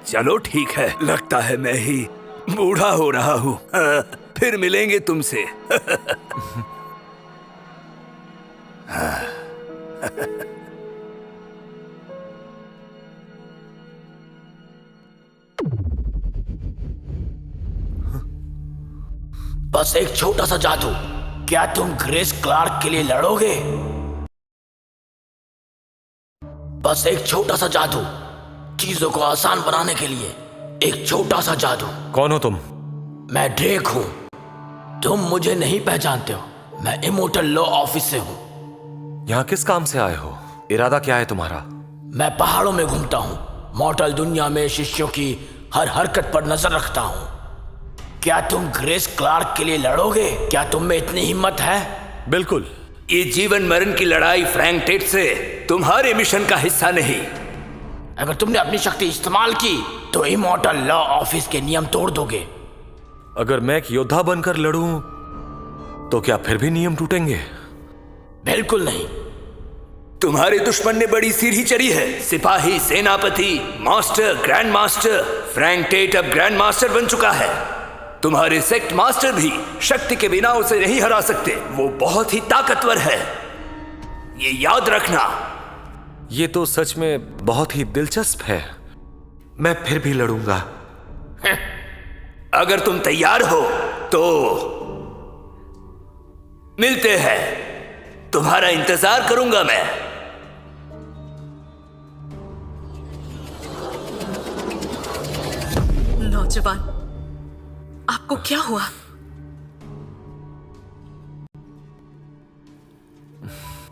चलो ठीक है, लगता है मैं ही बूढ़ा हो रहा हूँ। फिर मिलेंगे तुमसे। बस एक छोटा सा जादू। क्या तुम ग्रेस क्लार्क के लिए लड़ोगे? बस एक छोटा सा जादू, चीजों को आसान बनाने के लिए एक छोटा सा जादू। कौन हो तुम? मैं ड्रेक हूं। तुम मुझे नहीं पहचानते हो। मैं इमोर्टल लॉ ऑफिस से हूं। यहाँ किस काम से आए हो? इरादा क्या है तुम्हारा? मैं पहाड़ों में घूमता हूं, मॉर्टल दुनिया में शिष्यों की हर हरकत पर नजर रखता हूं। क्या तुम ग्रेस क्लार्क के लिए लड़ोगे? क्या तुम में इतनी हिम्मत है? बिल्कुल। ये जीवन मरण की लड़ाई फ्रैंक टेट से तुम्हारे मिशन का हिस्सा नहीं। अगर तुमने अपनी शक्ति इस्तेमाल की तो इमॉर्टल लॉ ऑफिस के नियम तोड़ दोगे। अगर मैं एक योद्धा बनकर लड़ूं तो क्या फिर भी नियम टूटेंगे? बिल्कुल नहीं। तुम्हारे दुश्मन ने बड़ी सीढ़ी चढ़ी है। सिपाही, सेनापति, master, grand master. Frank Tate अब ग्रैंड मास्टर बन चुका है। तुम्हारे सेक्ट मास्टर भी शक्ति के बिना उसे नहीं हरा सकते। वो बहुत ही ताकतवर है, ये याद रखना। ये तो सच में बहुत ही दिलचस्प है। मैं फिर भी लड़ूंगा। अगर तुम तैयार हो तो मिलते हैं। तुम्हारा इंतजार करूंगा मैं। नौजवान, आपको क्या हुआ?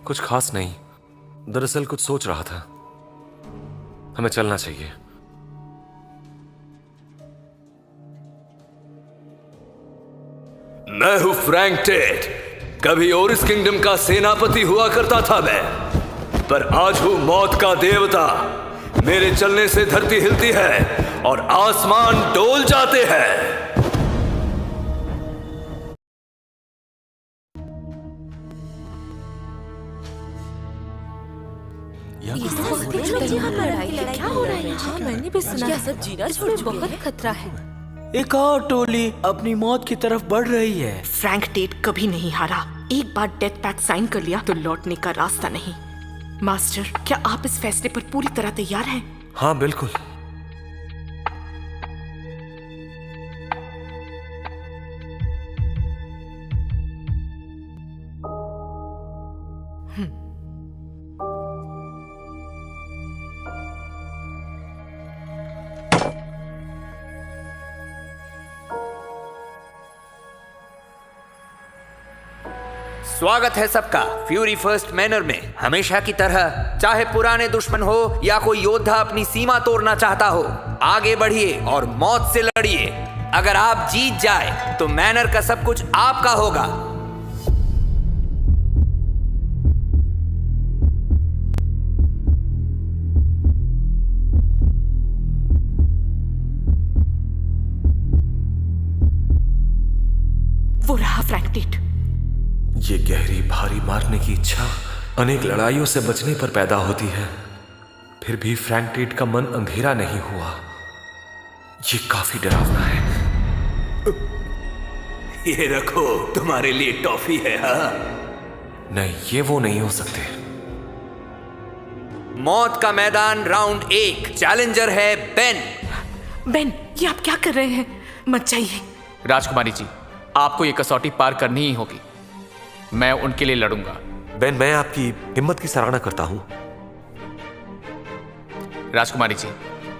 कुछ खास नहीं, दरअसल कुछ सोच रहा था। हमें चलना चाहिए। मैं हूं फ्रैंक टेट। कभी ओरिस किंगडम का सेनापति हुआ करता था मैं, पर आज हूं मौत का देवता। मेरे चलने से धरती हिलती है और आसमान डोल जाते हैं। क्या हो रहा है? हाँ, मैंने भी सुना। क्या सब जीना छोड़ चुके हैं? बहुत खतरा है। एक और टोली अपनी मौत की तरफ बढ़ रही है। फ्रैंक टेट कभी नहीं हारा। एक बार डेथ पैक्ट साइन कर लिया तो लौटने का रास्ता नहीं। मास्टर, क्या आप इस फैसले पर पूरी तरह तैयार हैं? हाँ बिल्कुल। स्वागत है सबका फ्यूरी फर्स्ट मैनर में। हमेशा की तरह, चाहे पुराने दुश्मन हो या कोई योद्धा अपनी सीमा तोड़ना चाहता हो, आगे बढ़िए और मौत से लड़िए। अगर आप जीत जाए तो मैनर का सब कुछ आपका होगा। वो रहा फ्रैंकलिन। ये गहरी भारी मारने की इच्छा अनेक लड़ाइयों से बचने पर पैदा होती है, फिर भी फ्रैंकलिन का मन अंधेरा नहीं हुआ। ये काफी डरावना है। ये रखो, तुम्हारे लिए टॉफी है। हाँ? नहीं, ये वो नहीं हो सकते। मौत का मैदान राउंड 1। चैलेंजर है बेन। बेन, ये आप क्या कर रहे हैं? मत जाइए। राजकुमारी जी, आपको ये कसौटी पार करनी ही होगी। मैं उनके लिए लड़ूंगा। बेन, मैं आपकी हिम्मत की सराहना करता हूं। राजकुमारी जी,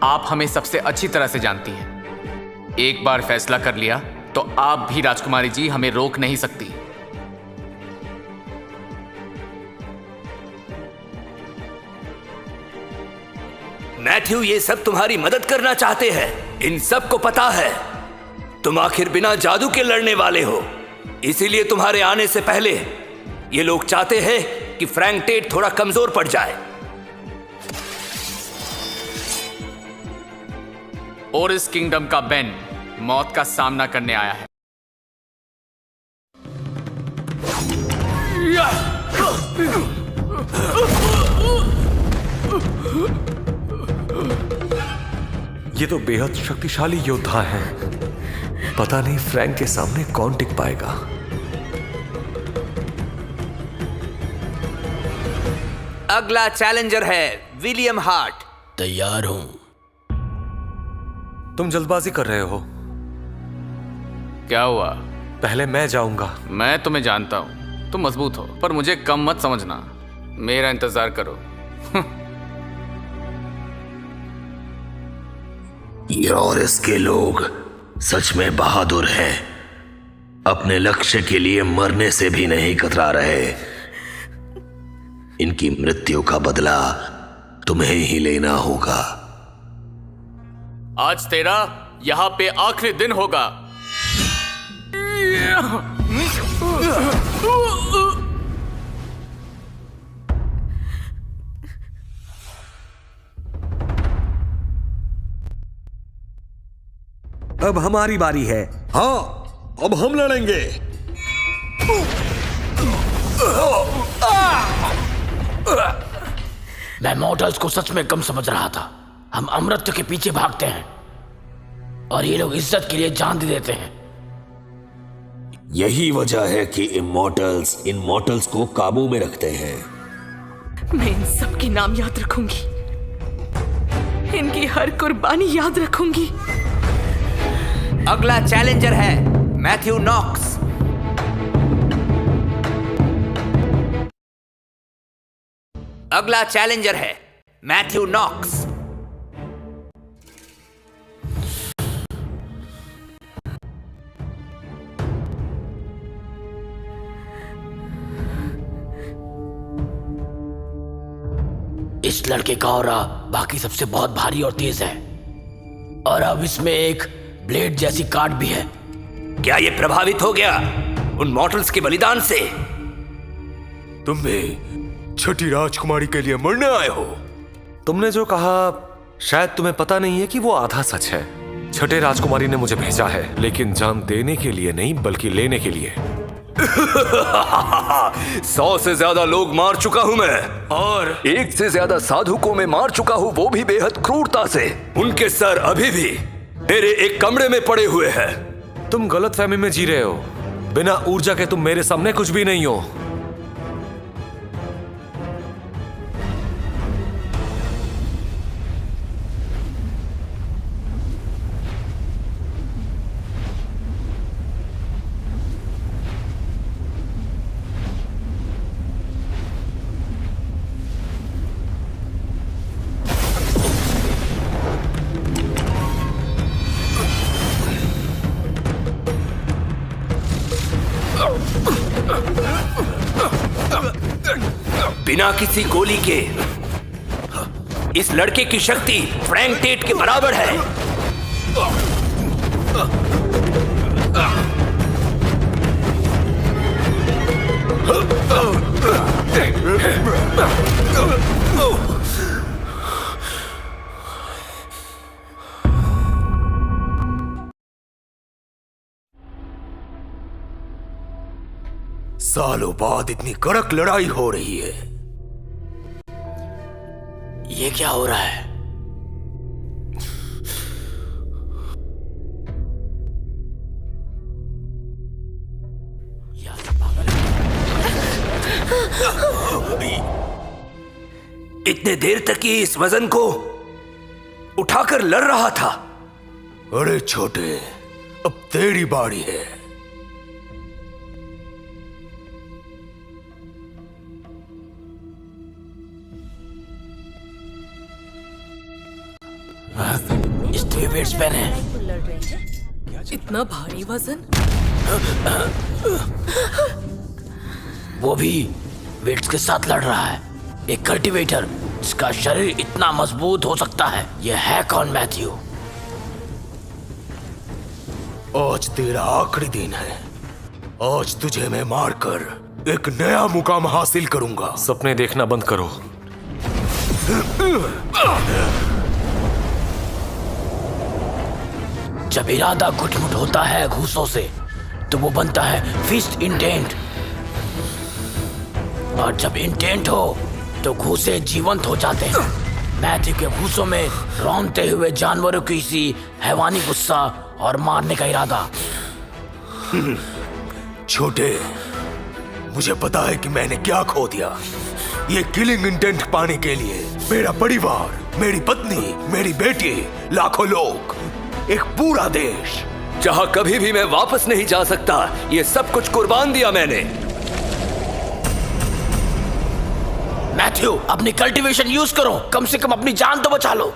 आप हमें सबसे अच्छी तरह से जानती हैं। एक बार फैसला कर लिया तो आप भी राजकुमारी जी हमें रोक नहीं सकती। मैथ्यू ये सब तुम्हारी मदद करना चाहते हैं। इन सब को पता है तुम आखिर बिना जादू के लड़ने वाले हो, इसीलिए तुम्हारे आने से पहले ये लोग चाहते हैं कि फ्रैंकलिन थोड़ा कमजोर पड़ जाए। और इस किंगडम का बेन मौत का सामना करने आया है। ये तो बेहद शक्तिशाली योद्धा है। पता नहीं फ्रैंक के सामने कौन टिक पाएगा। अगला चैलेंजर है विलियम हार्ट। तैयार हूं। तुम जल्दबाजी कर रहे हो। क्या हुआ? पहले मैं जाऊंगा। मैं तुम्हें जानता हूं, तुम मजबूत हो, पर मुझे कम मत समझना। मेरा इंतजार करो। यूरोस के लोग सच में बहादुर हैं। अपने लक्ष्य के लिए मरने से भी नहीं कतरा रहे। इनकी मृत्यु का बदला तुम्हें ही लेना होगा। आज तेरा यहां पे आखिरी दिन होगा। अब हमारी बारी है। हाँ, अब हम लड़ेंगे। मैं मॉर्टल्स को सच में कम समझ रहा था। हम अमृत के पीछे भागते हैं और ये लोग इज्जत के लिए जान दे देते हैं। यही वजह है कि इमॉर्टल्स को काबू में रखते हैं। मैं इन सब के नाम याद रखूंगी, इनकी हर कुर्बानी याद रखूंगी। अगला चैलेंजर है मैथ्यू नॉक्स। अगला चैलेंजर है मैथ्यू नॉक्स। इस लड़के का ऑरा बाकी सबसे बहुत भारी और तेज है, और अब इसमें एक ब्लेड जैसी काट भी है। क्या ये प्रभावित हो गया उन मॉर्टल्स के बलिदान से? तुम भी छठी राजकुमारी के लिए मरने आए हो। तुमने जो कहा शायद तुम्हें पता नहीं है कि वो आधा सच है। छठे राजकुमारी ने मुझे भेजा है, लेकिन जान देने के लिए नहीं बल्कि लेने के लिए। 100 से ज्यादा लोग मार चुका हूं मैं, और 1 से ज्यादा साधु को मैं मार चुका हूं, वो भी बेहद क्रूरता से। उनके सर अभी भी मेरे एक कमरे में पड़े हुए हैं। तुम गलतफहमी में जी रहे हो। बिना ऊर्जा के तुम मेरे सामने कुछ भी नहीं हो। बिना किसी गोली के इस लड़के की शक्ति फ्रैंक टेट के बराबर है। सालों बाद इतनी कड़क लड़ाई हो रही है। ये क्या हो रहा है? इतने देर तक ये इस वजन को उठाकर लड़ रहा था। अरे छोटे, अब तेरी बारी है। इसके वेट्स पेन है। इतना भारी वजन, वो भी वेट्स के साथ लड़ रहा है। एक कल्टीवेटर जिसका शरीर इतना मजबूत हो सकता है, यह है कौन मैथ्यू? आज तेरा आखिरी दिन है। आज तुझे मैं मारकर एक नया मुकाम हासिल करूंगा। सपने देखना बंद करो। जब इरादा घुटमुट होता है घूसों से, तो वो बनता है फिस्ट इंटेंट, और जब इंटेंट हो तो घूसे जीवंत हो जाते हैं। मैथ्यू के घूसों में रौंदते हुए जानवरों की सी हैवानी गुस्सा और मारने का इरादा। छोटे, मुझे पता है कि मैंने क्या खो दिया। ये किलिंग इंटेंट पाने के लिए मेरा परिवार, मेरी पत्नी, मेरी बेटी, लाखों लोग, एक पूरा देश, जहां कभी भी मैं वापस नहीं जा सकता, ये सब कुछ कुर्बान दिया मैंने। मैथ्यू, अपनी कल्टीवेशन यूज करो, कम से कम अपनी जान तो बचा लो।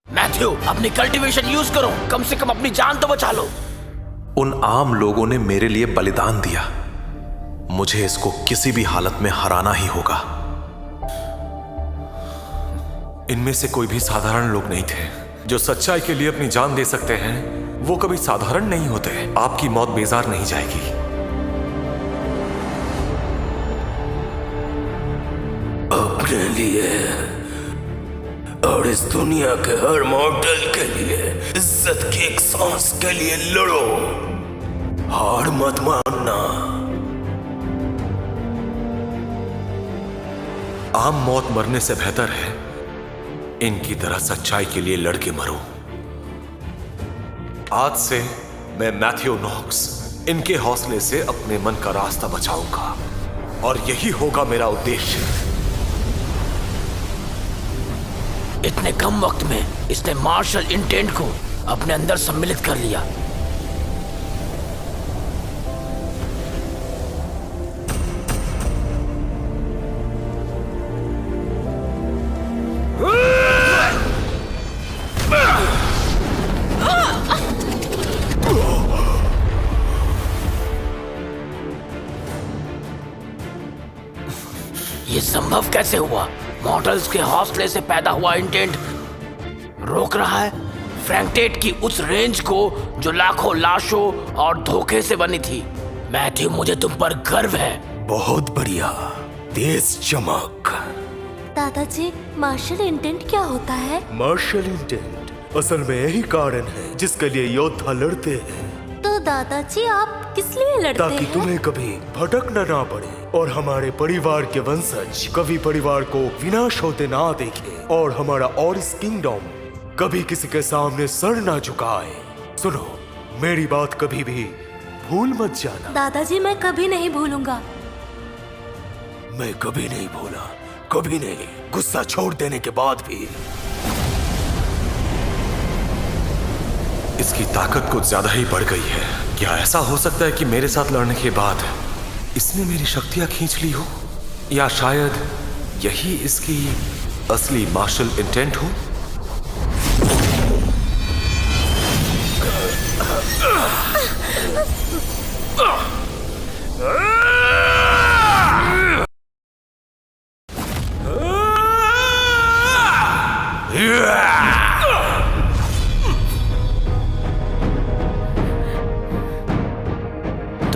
मैथ्यू, अपनी कल्टीवेशन यूज करो, कम से कम अपनी जान तो बचा लो। उन आम लोगों ने मेरे लिए बलिदान दिया। मुझे इसको किसी भी हालत में हराना ही होगा। इनमें से कोई भी साधारण लोग नहीं थे। जो सच्चाई के लिए अपनी जान दे सकते हैं, वो कभी साधारण नहीं होते। आपकी मौत बेजार नहीं जाएगी। अपने लिए और इस दुनिया के हर मॉडल के लिए, इज्जत की एक सांस के लिए लड़ो। हार मत मानना। आम मौत मरने से बेहतर है इनकी तरह सच्चाई के लिए लड़के मरो। आज से मैं मैथ्यू नॉक्स इनके हौसले से अपने मन का रास्ता बचाऊंगा, और यही होगा मेरा उद्देश्य। इतने कम वक्त में इसने मार्शल इंटेंट को अपने अंदर सम्मिलित कर लिया। ये संभव कैसे हुआ? मॉडल्स के हौसले से पैदा हुआ इंटेंट रोक रहा है फ्रैंक टेट की उस रेंज को जो लाखों लाशों और धोखे से बनी थी। मैथ्यू, मुझे तुम पर गर्व है। बहुत बढ़िया, तेज चमक। दादाजी, मार्शल इंटेंट क्या होता है? मार्शल इंटेंट असल में यही कारण है जिसके लिए योद्धा लड़ते हैं। तो दादाजी, आप किस लिए लड़ते ताकि हैं? तुम्हें कभी भटकना ना पड़े और हमारे परिवार के वंशज कभी परिवार को विनाश होते ना देखे, और हमारा और इस किंगडम कभी किसी के सामने सर ना झुकाए। सुनो, मेरी बात कभी भी भूल मत जाना। दादाजी, मैं कभी नहीं भूलूंगा। मैं कभी नहीं भूला, कभी नहीं। गुस्सा छोड़ देने के बाद भी। इसकी ताकत कुछ ज्यादा ही बढ़ गई है। क्या ऐसा हो सकता है कि मेरे साथ लड़ने के बाद इसने मेरी शक्तियां खींच ली हो, या शायद यही इसकी असली मार्शल इंटेंट हो? तो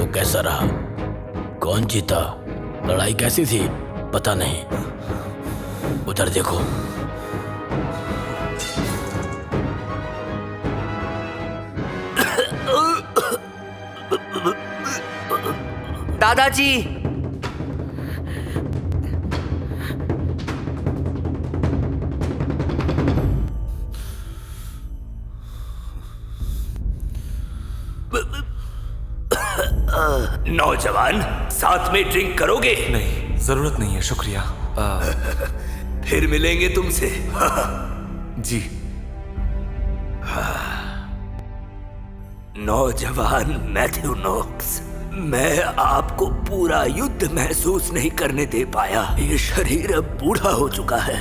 कैसा रहा? कौन जीता? लड़ाई कैसी थी? पता नहीं। उधर देखो। दादाजी, नौजवान, साथ में ड्रिंक करोगे? नहीं, जरूरत नहीं है, शुक्रिया। फिर मिलेंगे तुमसे। जी। नौजवान मैथ्यू नॉक्स, मैं आपको पूरा युद्ध महसूस नहीं करने दे पाया। ये शरीर अब बूढ़ा हो चुका है।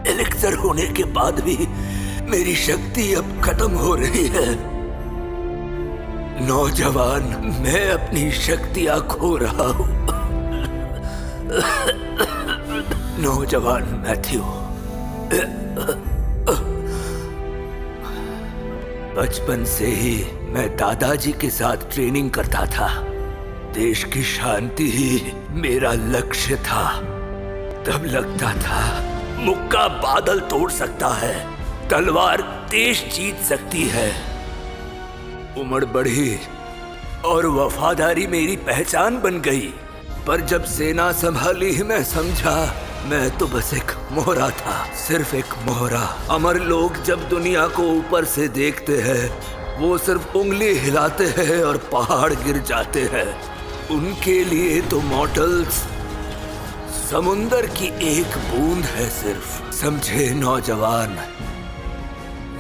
एलेक्सर होने के बाद भी मेरी शक्ति अब खत्म हो रही है। नौजवान, मैं अपनी शक्तियां खो रहा हूं। नौजवान मैथ्यू, बचपन से ही मैं दादाजी के साथ ट्रेनिंग करता था। देश की शांति ही मेरा लक्ष्य था। तब लगता था मुक्का बादल तोड़ सकता है, तलवार देश जीत सकती है। उम्र बढ़ी और वफादारी मेरी पहचान बन गई। पर जब सेना संभाली मैं समझा मैं तो बस एक मोहरा था, सिर्फ एक मोहरा। अमर लोग जब दुनिया को ऊपर से देखते हैं वो सिर्फ उंगली हिलाते हैं और पहाड़ गिर जाते हैं। उनके लिए तो मॉर्टल्स समुंदर की एक बूंद है सिर्फ। समझे नौजवान?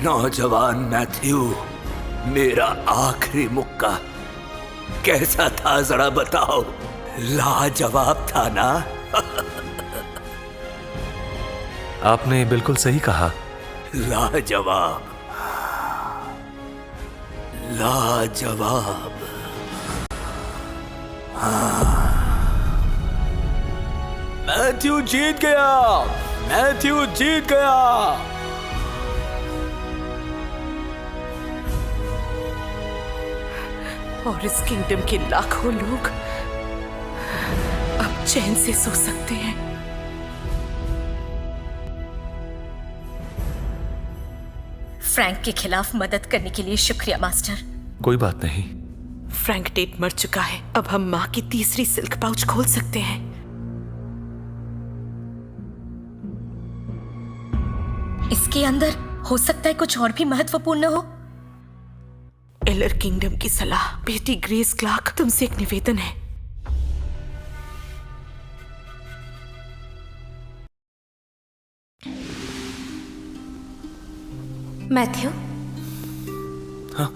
नौजवान मैथ्यू, मेरा आखिरी मुक्का कैसा था जरा बताओ? लाजवाब था ना? आपने बिल्कुल सही कहा। लाजवाब, लाजवाब। मैथ्यू जीत गया। मैथ्यू जीत गया। और इस किंगडम के लाखों लोग अब चैन से सो सकते हैं। फ्रैंक के खिलाफ मदद करने के लिए शुक्रिया मास्टर। कोई बात नहीं। फ्रैंक डेट मर चुका है। अब हम माँ की तीसरी सिल्क पाउच खोल सकते हैं। इसके अंदर हो सकता है कुछ और भी महत्वपूर्ण हो। एलर किंगडम की सलाह। बेटी ग्रेस क्लार्क, तुमसे एक निवेदन है। मैथ्यू। हाँ,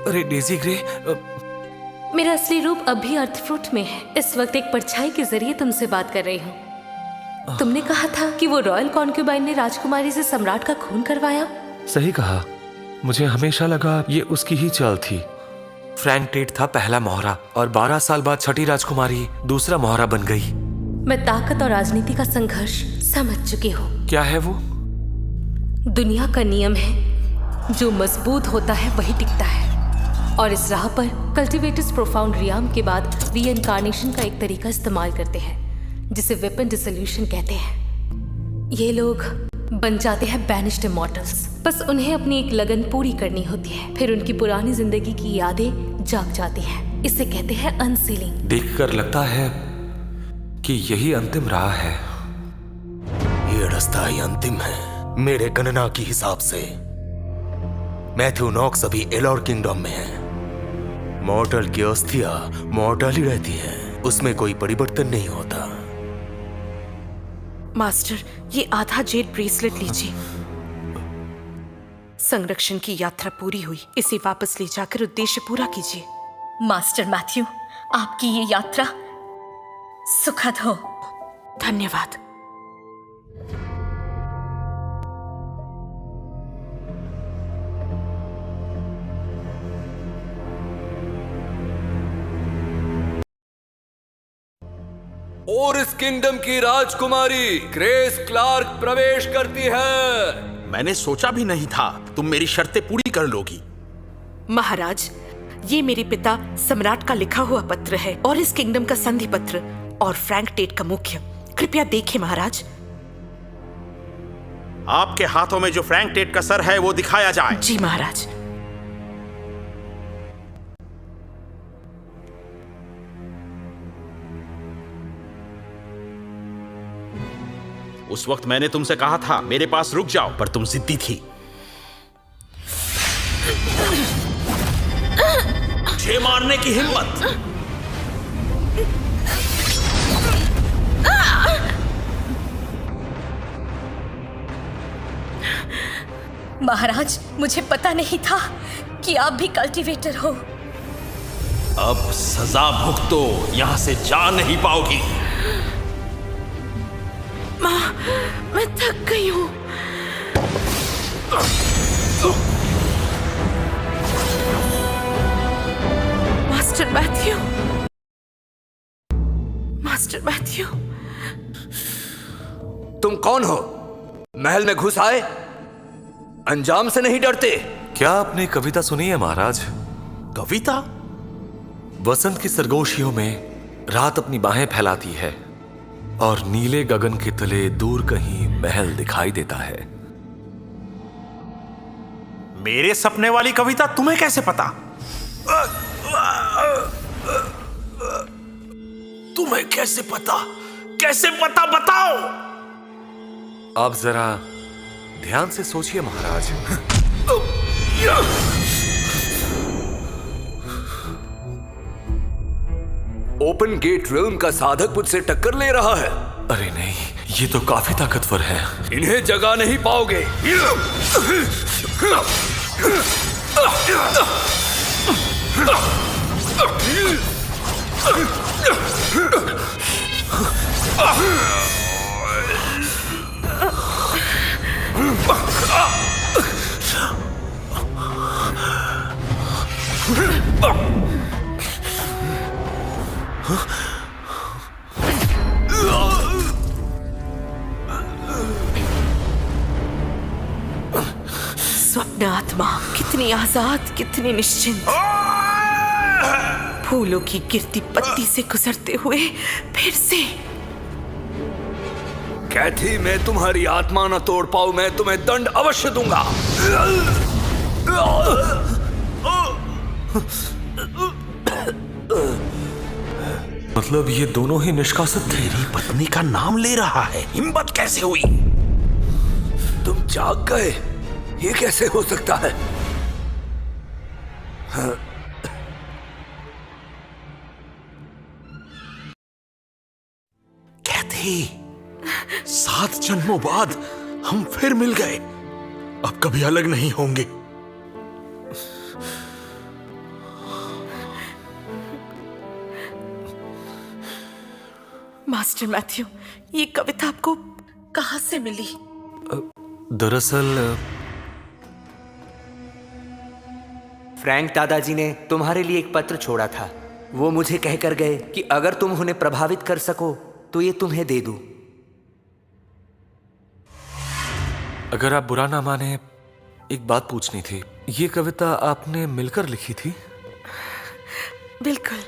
अरे डेजी ग्रे, मेरा असली रूप अब भी अर्थफ्रूट में है। इस वक्त एक परछाई के जरिए तुमसे बात कर रही हूँ। तुमने कहा था कि वो रॉयल कॉन्क्यूबाइन ने राजकुमारी से सम्राट का खून करवाया। सही कहा। मुझे हमेशा लगा ये उसकी ही चाल थी। फ्रैंक टेट था पहला मोहरा और 12 साल बाद छठी राजकुमारी दूसरा मोहरा बन गई। मैं ताकत और राजनीति का संघर्ष समझ चुकी हूँ। क्या है वो? दुनिया का नियम है, जो मजबूत होता है वही टिकता है। और इस राह पर कल्टिवेटर्स प्रोफाउंड रियाम के बाद रीइंकार्नेशन का एक तरीका इस्तेमाल करते हैं जिसे वेपन डिसोल्यूशन कहते हैं। ये लोग बन जाते हैं बैनिश्ड इमॉर्टल्स। बस उन्हें अपनी एक लगन पूरी करनी होती है, फिर उनकी पुरानी जिंदगी की यादें जाग जाती हैं। इसे कहते हैं अनसीलिंग। देखकर लगता है कि यही अंतिम राह है। ये रास्ता ही अंतिम है मेरे गणना की हिसाब से। मैथ्यू नॉक्स अभी एलोर किंगडम में है। मॉर्टल की अस्थियां मॉर्टल ही रहती है, उसमें कोई परिवर्तन नहीं होता। मास्टर, ये आधा जेड ब्रेसलेट लीजिए। संरक्षण की यात्रा पूरी हुई। इसे वापस ले जाकर उद्देश्य पूरा कीजिए। मास्टर मैथ्यू, आपकी ये यात्रा सुखद हो। धन्यवाद। और इस किंगडम की राजकुमारी ग्रेस क्लार्क प्रवेश करती है। मैंने सोचा भी नहीं था तुम मेरी शर्तें पूरी कर लोगी। महाराज, ये मेरे पिता सम्राट का लिखा हुआ पत्र है और इस किंगडम का संधि पत्र और फ्रैंक टेट का मुख्य। कृपया देखें महाराज। आपके हाथों में जो फ्रैंक टेट का सर है वो दिखाया जाए। जी महाराज। उस वक्त मैंने तुमसे कहा था मेरे पास रुक जाओ, पर तुम जिद्दी थी। मुझे मारने की हिम्मत। महाराज, मुझे पता नहीं था कि आप भी कल्टीवेटर हो। अब सजा भुगतो, यहां से जा नहीं पाओगी। माँ, मैं थक गई हूँ। Master Matthew, master Matthew. तुम कौन हो? महल में घुस आए? अंजाम से नहीं डरते? क्या आपने कविता सुनी है महाराज? कविता? वसंत की सरगोशियों में रात अपनी बाहें फैलाती है और नीले गगन के तले दूर कहीं महल दिखाई देता है। मेरे सपने वाली कविता तुम्हें कैसे पता? तुम्हें कैसे पता? कैसे पता, बताओ। आप जरा ध्यान से सोचिए महाराज। ओपन गेट रिल्म का साधक मुझसे टक्कर ले रहा है। अरे नहीं, ये तो काफी ताकतवर है। इन्हें जगा नहीं पाओगे। स्वप्न आत्मा, कितनी आजाद, कितनी निश्चिंत। फूलों की गिरती पत्ती से गुजरते हुए फिर से। कैथी, मैं तुम्हारी आत्मा न तोड़ पाऊं, मैं तुम्हें दंड अवश्य दूंगा। मतलब ये दोनों ही निष्कासित थे? तेरी पत्नी का नाम ले रहा है, हिम्मत कैसे हुई? तुम जाग गए? ये कैसे हो सकता है? कैथी, 7 जन्मों बाद हम फिर मिल गए। अब कभी अलग नहीं होंगे। मास्टर मैथ्यू, ये कविता आपको कहां से मिली? दरअसल फ्रैंक दादाजी ने तुम्हारे लिए एक पत्र छोड़ा था। वो मुझे कहकर गए कि अगर तुम उन्हें प्रभावित कर सको तो ये तुम्हें दे दूं। अगर आप बुरा ना माने, एक बात पूछनी थी। ये कविता आपने मिलकर लिखी थी? बिल्कुल।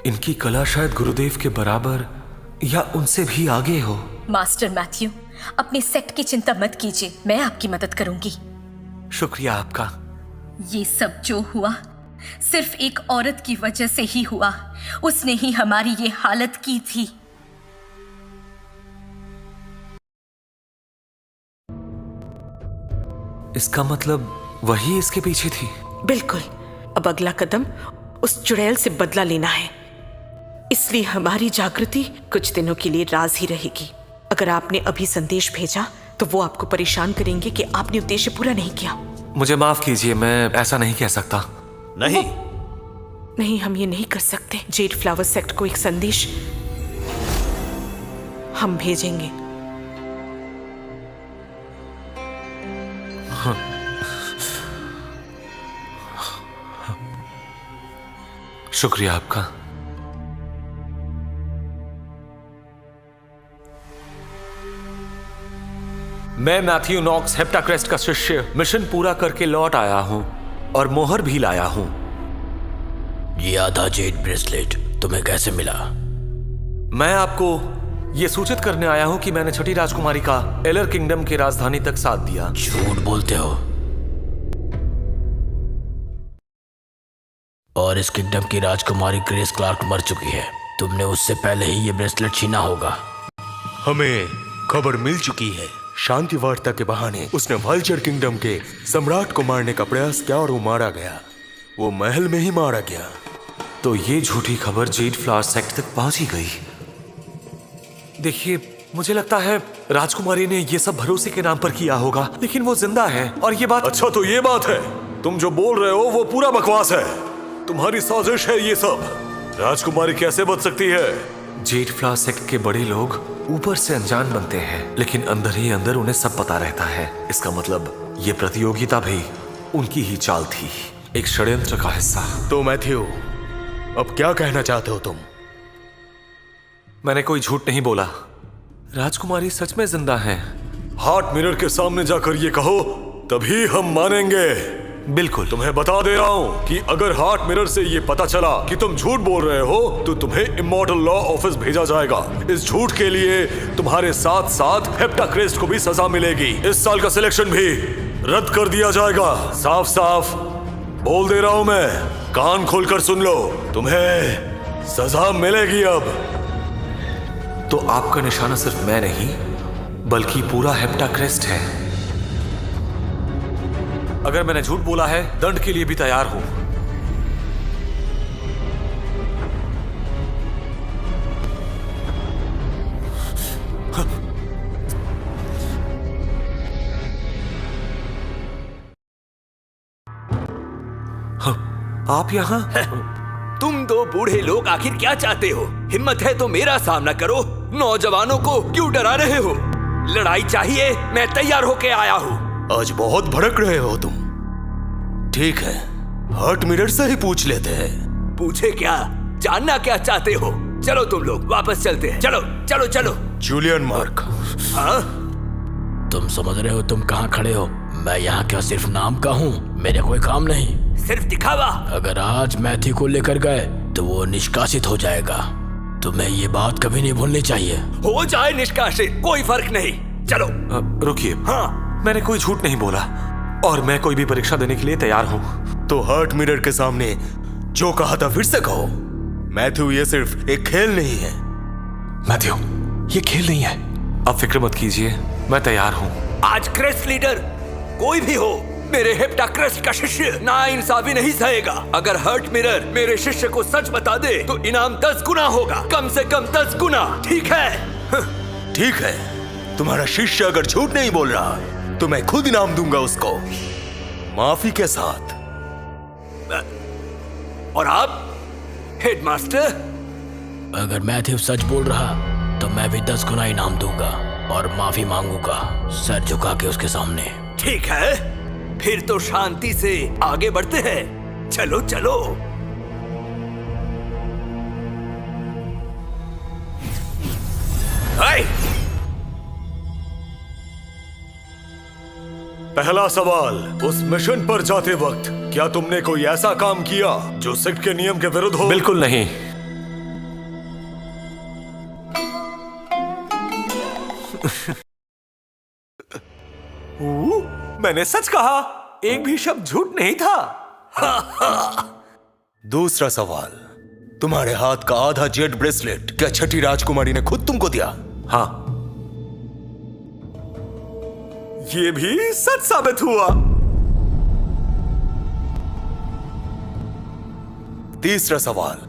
इनकी कला शायद गुरुदेव के बराबर या उनसे भी आगे हो। मास्टर मैथ्यू, अपने सेट की चिंता मत कीजिए, मैं आपकी मदद करूंगी। शुक्रिया आपका। ये सब जो हुआ सिर्फ एक औरत की वजह से ही हुआ। उसने ही हमारी ये हालत की थी। इसका मतलब वही इसके पीछे थी? बिल्कुल। अब अगला कदम उस चुड़ैल से बदला लेना है, इसलिए हमारी जागृति कुछ दिनों के लिए राज ही रहेगी। अगर आपने अभी संदेश भेजा तो वो आपको परेशान करेंगे कि आपने उद्देश्य पूरा नहीं किया। मुझे माफ कीजिए, मैं ऐसा नहीं कह सकता। नहीं, हम ये नहीं कर सकते। जेड फ्लावर सेक्ट को एक संदेश हम भेजेंगे। शुक्रिया आपका। मैं मैथ्यू नॉक्स हेप्टाक्रेस्ट का शिष्य मिशन पूरा करके लौट आया हूँ और मोहर भी लाया हूँ। ये आधा जेड ब्रेसलेट तुम्हें कैसे मिला? मैं आपको ये सूचित करने आया हूँ कि मैंने छठी राजकुमारी का एलर किंगडम की राजधानी तक साथ दिया। झूठ बोलते हो और इस किंगडम की राजकुमारी ग्रेस क्लार्क मर चुकी है। तुमने उससे पहले ही ये ब्रेसलेट छीना होगा। हमें खबर मिल चुकी है। शांति वार्ता के बहाने उसने वल्चर किंगडम के सम्राट को मारने का प्रयास किया और वो मारा गया। वो महल में ही मारा गया। तो ये झूठी खबर जेड फ्लावर सेक्ट तक पहुंच ही गई। देखिए, मुझे लगता है राजकुमारी ने ये सब भरोसे के नाम पर किया होगा, लेकिन वो जिंदा है और ये बात। अच्छा, तो ये बात है। तुम जो बोल रहे हो वो पूरा बकवास है। तुम्हारी साजिश है ये सब। राजकुमारी कैसे बच सकती है? जेड फ्लावर सेक्ट के बड़े लोग ऊपर से अनजान बनते हैं, लेकिन अंदर ही अंदर उन्हें सब पता रहता है। इसका मतलब ये प्रतियोगिता भी उनकी ही चाल थी, एक षड्यंत्र का हिस्सा। तो मैथ्यू, अब क्या कहना चाहते हो तुम? मैंने कोई झूठ नहीं बोला। राजकुमारी सच में जिंदा है। हार्ट मिरर के सामने जाकर ये कहो, तभी हम मानेंगे। बिल्कुल। तुम्हें बता दे रहा हूँ कि अगर हार्ट मिरर से ये पता चला कि तुम झूठ बोल रहे हो तो तुम्हें इमॉर्टल लॉ ऑफिस भेजा जाएगा। इस झूठ के लिए तुम्हारे साथ साथ हेप्टाक्रेस्ट को भी सजा मिलेगी। इस साल का सिलेक्शन भी रद्द कर दिया जाएगा। साफ साफ बोल दे रहा हूँ मैं, कान खोलकर सुन लो, तुम्हें सजा मिलेगी अब। तो आपका निशाना सिर्फ मैं नहीं बल्कि पूरा हेप्टाक्रेस्ट है। अगर मैंने झूठ बोला है, दंड के लिए भी तैयार हूं। आप यहां? तुम दो बूढ़े लोग आखिर क्या चाहते हो? हिम्मत है तो मेरा सामना करो। नौजवानों को क्यों डरा रहे हो? लड़ाई चाहिए, मैं तैयार होके आया हूँ। आज बहुत भड़क रहे हो तुम। ठीक है, हार्ट मिरर से ही पूछ लेते हैं। पूछे क्या? जानना क्या चाहते हो? चलो तुम लोग वापस चलते हैं। चलो चलो चलो। Julian Mark. हाँ? तुम समझ रहे हो तुम कहाँ खड़े हो? मैं यहाँ क्या सिर्फ नाम का हूँ? मेरे कोई काम नहीं, सिर्फ दिखावा। अगर आज मैथ्यू को लेकर गए तो वो निष्कासित हो जाएगा। तुम्हें ये बात कभी नहीं भूलनी चाहिए। हो जाए निष्कासित, कोई फर्क नहीं। चलो। रुकिए। हाँ, मैंने कोई झूठ नहीं बोला और मैं कोई भी परीक्षा देने के लिए तैयार हूँ। तो हार्ट मिरर के सामने जो कहा था फिर से कहो। मैथ्यू, ये सिर्फ एक खेल नहीं है। मैथ्यू, ये खेल नहीं है। आप फिक्र मत कीजिए, मैं तैयार हूँ। आज क्रेस्ट लीडर कोई भी हो, मेरे हेप्टाक्रेस्ट का शिष्य नाइंसाफी नहीं सहेगा। अगर हार्ट मिरर मेरे शिष्य को सच बता दे तो इनाम 10 गुना होगा, कम से कम 10 गुना। ठीक है? ठीक है, तुम्हारा शिष्य अगर झूठ नहीं बोल रहा तो मैं खुद इनाम दूंगा उसको, माफी के साथ। और आप हेडमास्टर? अगर मैथ्यू सच बोल रहा तो मैं भी 10 गुना इनाम दूंगा और माफी मांगूंगा, सर झुका के उसके सामने। ठीक है, फिर तो शांति से आगे बढ़ते हैं। चलो चलो। हाय! पहला सवाल, उस मिशन पर जाते वक्त क्या तुमने कोई ऐसा काम किया जो सेक्ट के नियम के विरुद्ध हो? बिल्कुल नहीं। मैंने सच कहा, एक भी शब्द झूठ नहीं था। दूसरा सवाल, तुम्हारे हाथ का आधा जेड ब्रेसलेट क्या छठी राजकुमारी ने खुद तुमको दिया? हाँ। ये भी सच साबित हुआ। तीसरा सवाल,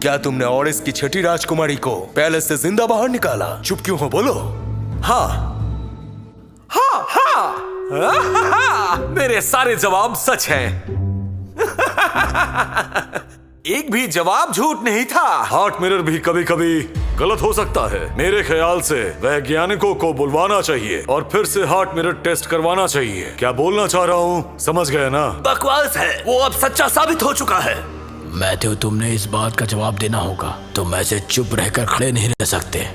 क्या तुमने ऑरिस की छठी राजकुमारी को पैलेस से जिंदा बाहर निकाला? चुप क्यों हो, बोलो। हाँ हाँ हाँ, मेरे सारे जवाब सच हैं। एक भी जवाब झूठ नहीं था। हार्ट मिरर भी कभी कभी गलत हो सकता है। मेरे ख्याल से वैज्ञानिकों को बुलवाना चाहिए और फिर से हार्ट मिरर टेस्ट करवाना चाहिए। क्या बोलना चाह रहा हूँ, समझ गए ना? बकवास है, वो अब सच्चा साबित हो चुका है। मैथ्यू, तुमने इस बात का जवाब देना होगा। तुम ऐसे चुप रहकर खड़े नहीं रह सकते।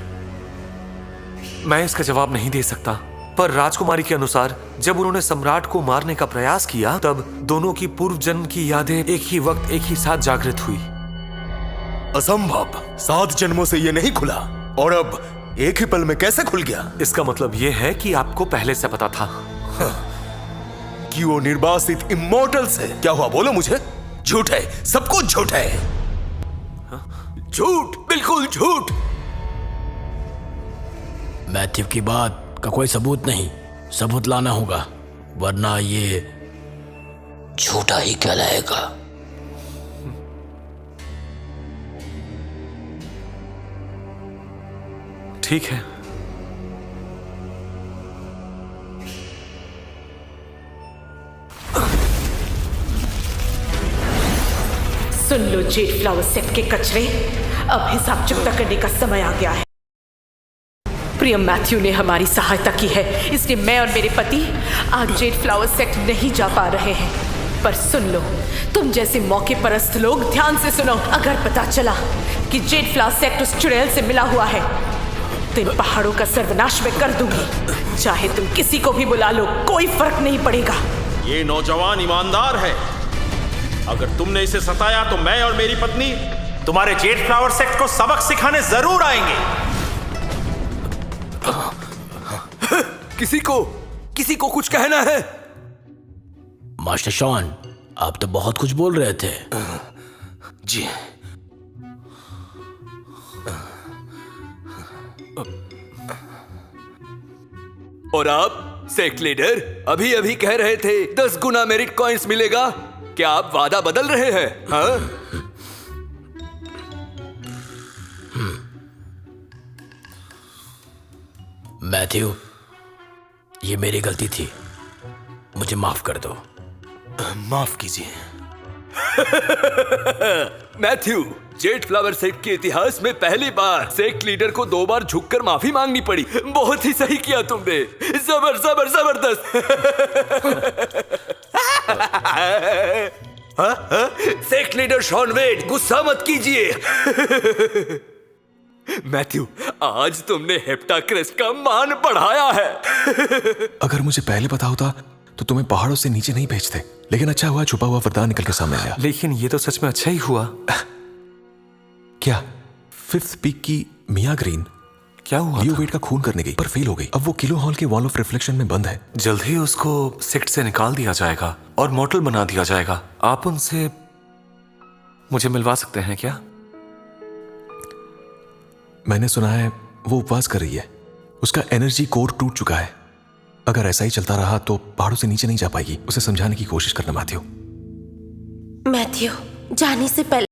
मैं इसका जवाब नहीं दे सकता। पर राजकुमारी के अनुसार जब उन्होंने सम्राट को मारने का प्रयास किया तब दोनों की पूर्व जन्म की यादें एक ही वक्त एक ही साथ जागृत हुई। असंभव, 7 जन्मों से ये नहीं खुला और अब एक ही पल में कैसे खुल गया? इसका मतलब ये है कि आपको पहले से पता था। कि वो निर्वासित इमॉर्टल्स है। क्या हुआ बोलो मुझे? झूठ है, सब कुछ झूठ है। झूठ, बिल्कुल झूठ। मैथ्यू की बात का कोई सबूत नहीं, सबूत लाना होगा वरना ये झूठा ही कहलाएगा। ठीक है। सुन लो जेड फ्लावर सेक्ट के कचरे, अब हिसाब चुकता करने का समय आ गया है। प्रियम मैथ्यू ने हमारी सहायता की है, इसलिए मैं और मेरे पति आज जेड फ्लावर सेक्ट नहीं जा पा रहे हैं। पर सुन लो, तुम जैसे मौके परस्त लोग ध्यान से सुनो। अगर पता चला कि जेड फ्लावर सेक्ट उस चुड़ैल से मिला हुआ है तो इन पहाड़ों का सर्वनाश मैं कर दूंगी। चाहे तुम किसी को भी बुला लो, कोई फर्क नहीं पड़ेगा। ये नौजवान ईमानदार है। अगर तुमने इसे सताया तो मैं और मेरी पत्नी तुम्हारे जेड फ्लावर सेक्ट को सबक सिखाने जरूर आएंगे। किसी को कुछ कहना है? मास्टर शॉन, आप तो बहुत कुछ बोल रहे थे। जी। और आप सेक्ट लीडर अभी अभी कह रहे थे 10 गुना मेरिट कॉइंस मिलेगा। क्या आप वादा बदल रहे हैं? हाँ? मैथ्यू, ये मेरी गलती थी, मुझे माफ कर दो। माफ कीजिए। मैथ्यू, जेड फ्लावर सेक्ट के इतिहास में पहली बार सेक्ट लीडर को 2 बार झुककर माफी मांगनी पड़ी। बहुत ही सही किया तुमने। जबरदस्त। सेक्ट लीडर शॉन वेड, गुस्सा मत कीजिए। मैथ्यू, आज तुमने हेप्टाक्रेस्ट का मान बढ़ाया है। अगर मुझे पहले पता होता तो तुम्हें पहाड़ों से नीचे नहीं भेजते, लेकिन अच्छा हुआ छुपा हुआ वरदान निकल के सामने आया। लेकिन ये तो सच में अच्छा ही हुआ। क्या 5th पीक की मिया ग्रीन क्या हुआ? लियो वेड का खून करने गई पर फेल हो गई। अब वो किलो हॉल के वॉल ऑफ रिफ्लेक्शन में बंद है। जल्द ही उसको सेक्ट से निकाल दिया जाएगा और मॉर्टल बना दिया जाएगा। आप उनसे मुझे मिलवा सकते हैं क्या? मैंने सुना है वो उपवास कर रही है, उसका एनर्जी कोर टूट चुका है। अगर ऐसा ही चलता रहा तो पहाड़ों से नीचे नहीं जा पाएगी। उसे समझाने की कोशिश करना मैथ्यू। मैथ्यू, जाने से पहले